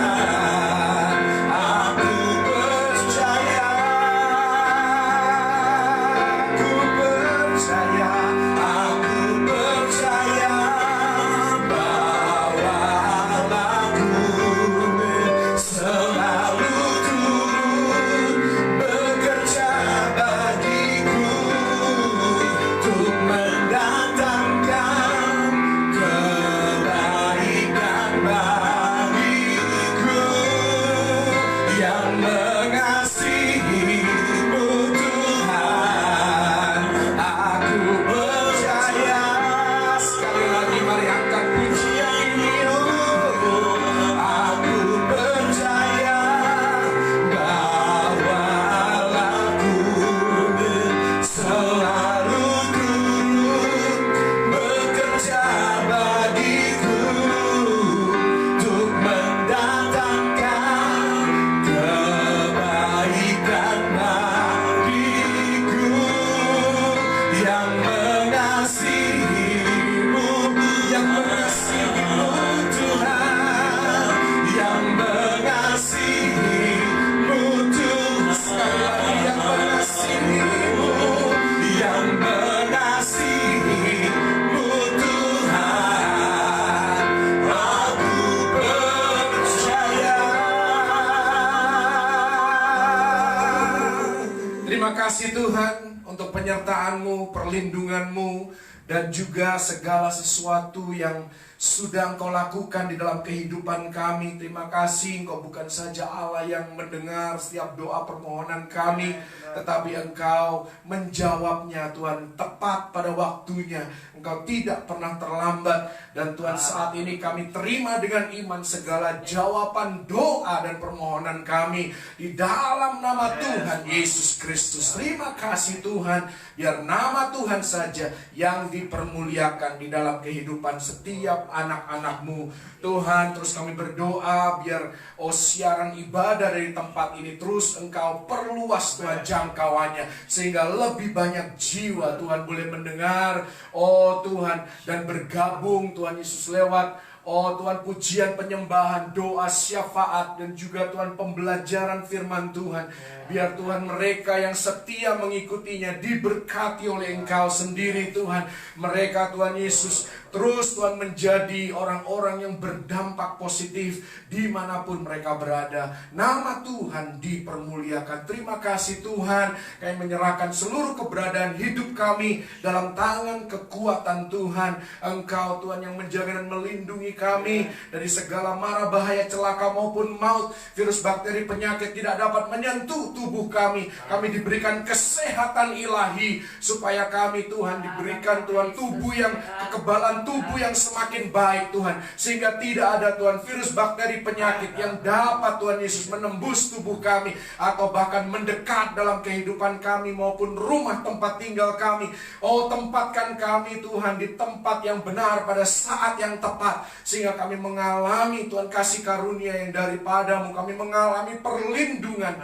Aku percaya kasih Tuhan untuk penyertaan-Mu, perlindungan-Mu, dan juga segala sesuatu yang sudah Engkau lakukan di dalam kehidupan kami. Terima kasih, Engkau bukan saja Allah yang mendengar setiap doa permohonan kami, tetapi Engkau menjawabnya Tuhan tepat pada waktunya. Engkau tidak pernah terlambat. Dan Tuhan, saat ini kami terima dengan iman segala jawaban doa dan permohonan kami di dalam nama Tuhan Yesus Kristus. Terima kasih Tuhan, biar nama Tuhan saja yang dipermuliakan di dalam kehidupan setiap anak-anak-Mu. Tuhan, terus kami berdoa biar siaran ibadah dari tempat ini terus Engkau perluas Tuhan jangkauannya, sehingga lebih banyak jiwa Tuhan boleh mendengar Tuhan, dan bergabung Tuhan Yesus lewat Tuhan pujian, penyembahan, doa, syafaat, dan juga Tuhan pembelajaran firman Tuhan. Biar Tuhan mereka yang setia mengikutinya diberkati oleh Engkau sendiri Tuhan. Mereka Tuhan Yesus terus Tuhan menjadi orang-orang yang berdampak positif dimanapun mereka berada. Nama Tuhan dipermuliakan. Terima kasih Tuhan, kami menyerahkan seluruh keberadaan hidup kami dalam tangan kekuatan Tuhan. Engkau Tuhan yang menjaga dan melindungi kami dari segala mara bahaya, celaka maupun maut. Virus, bakteri, penyakit tidak dapat menyentuh tubuh kami. Kami diberikan kesehatan ilahi supaya kami Tuhan diberikan Tuhan tubuh yang kekebalan tubuh yang semakin baik Tuhan, sehingga tidak ada Tuhan virus, bakteri, penyakit yang dapat Tuhan Yesus menembus tubuh kami atau bahkan mendekat dalam kehidupan kami maupun rumah tempat tinggal kami. Tempatkan kami Tuhan di tempat yang benar pada saat yang tepat, sehingga kami mengalami Tuhan kasih karunia yang daripada-Mu. Kami mengalami perlindungan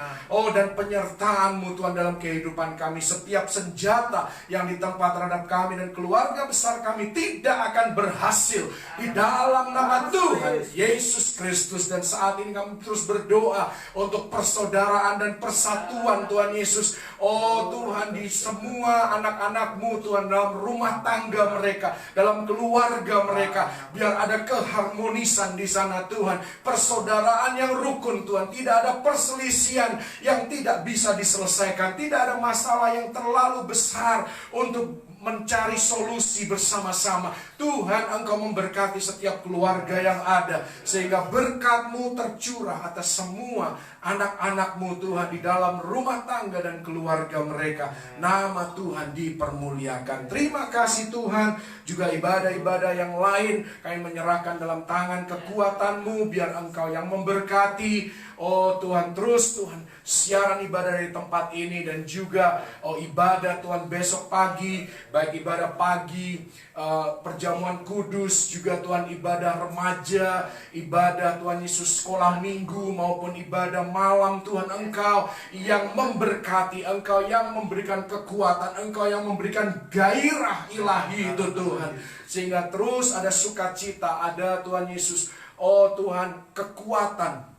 dan penyertaan-Mu Tuhan dalam kehidupan kami. Setiap senjata yang ditempa terhadap kami dan keluarga besar kami tidak kita akan berhasil di dalam nama Tuhan Yesus Kristus. Dan saat ini kami terus berdoa untuk persaudaraan dan persatuan Tuhan Yesus. Oh Tuhan, di semua anak-anak-Mu Tuhan, dalam rumah tangga mereka, dalam keluarga mereka, biar ada keharmonisan di sana Tuhan. Persaudaraan yang rukun Tuhan, tidak ada perselisihan yang tidak bisa diselesaikan, tidak ada masalah yang terlalu besar untuk mencari solusi bersama-sama. Tuhan, Engkau memberkati setiap keluarga yang ada, sehingga berkat-Mu tercurah atas semua anak-anak-Mu Tuhan di dalam rumah tangga dan keluarga mereka. Nama Tuhan dipermuliakan. Terima kasih Tuhan. Juga ibadah-ibadah yang lain kami menyerahkan dalam tangan kekuatan-Mu, biar Engkau yang memberkati. Oh Tuhan, terus Tuhan, siaran ibadah dari tempat ini, dan juga ibadah Tuhan besok pagi, baik ibadah pagi, perjamuan kudus, juga Tuhan ibadah remaja, ibadah Tuhan Yesus sekolah minggu, maupun ibadah malam. Tuhan, Engkau yang memberkati, Engkau yang memberikan kekuatan, Engkau yang memberikan gairah ilahi itu Tuhan, sehingga terus ada sukacita, ada Tuhan Yesus, oh Tuhan, kekuatan,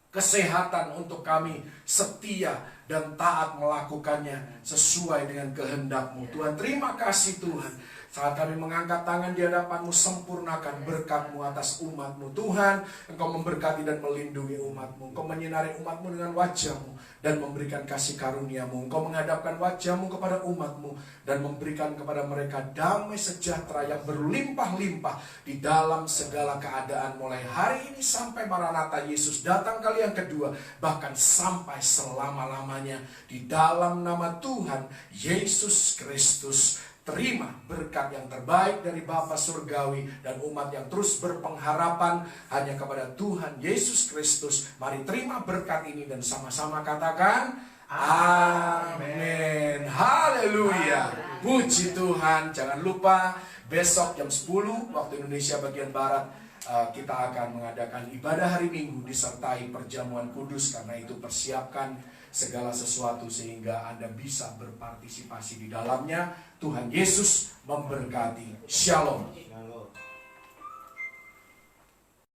kesehatan untuk kami setia dan taat melakukannya sesuai dengan kehendak-Mu. Tuhan, terima kasih Tuhan. Saat kami mengangkat tangan di hadapan-Mu, sempurnakan berkat-Mu atas umat-Mu. Tuhan, Engkau memberkati dan melindungi umat-Mu. Engkau menyinari umat-Mu dengan wajah-Mu dan memberikan kasih karunia-Mu. Engkau menghadapkan wajah-Mu kepada umat-Mu dan memberikan kepada mereka damai sejahtera yang berlimpah-limpah di dalam segala keadaan, mulai hari ini sampai Maranatha Yesus datang kali yang kedua, bahkan sampai selama-lamanya. Di dalam nama Tuhan Yesus Kristus, terima berkat yang terbaik dari Bapa Surgawi, dan umat yang terus berpengharapan hanya kepada Tuhan Yesus Kristus. Mari terima berkat ini dan sama-sama katakan amin. Haleluya. Puji Tuhan. Jangan lupa besok jam 10 waktu Indonesia bagian Barat kita akan mengadakan ibadah hari Minggu disertai perjamuan kudus. Karena itu persiapkan segala sesuatu sehingga Anda bisa berpartisipasi di dalamnya. Tuhan Yesus memberkati. Shalom.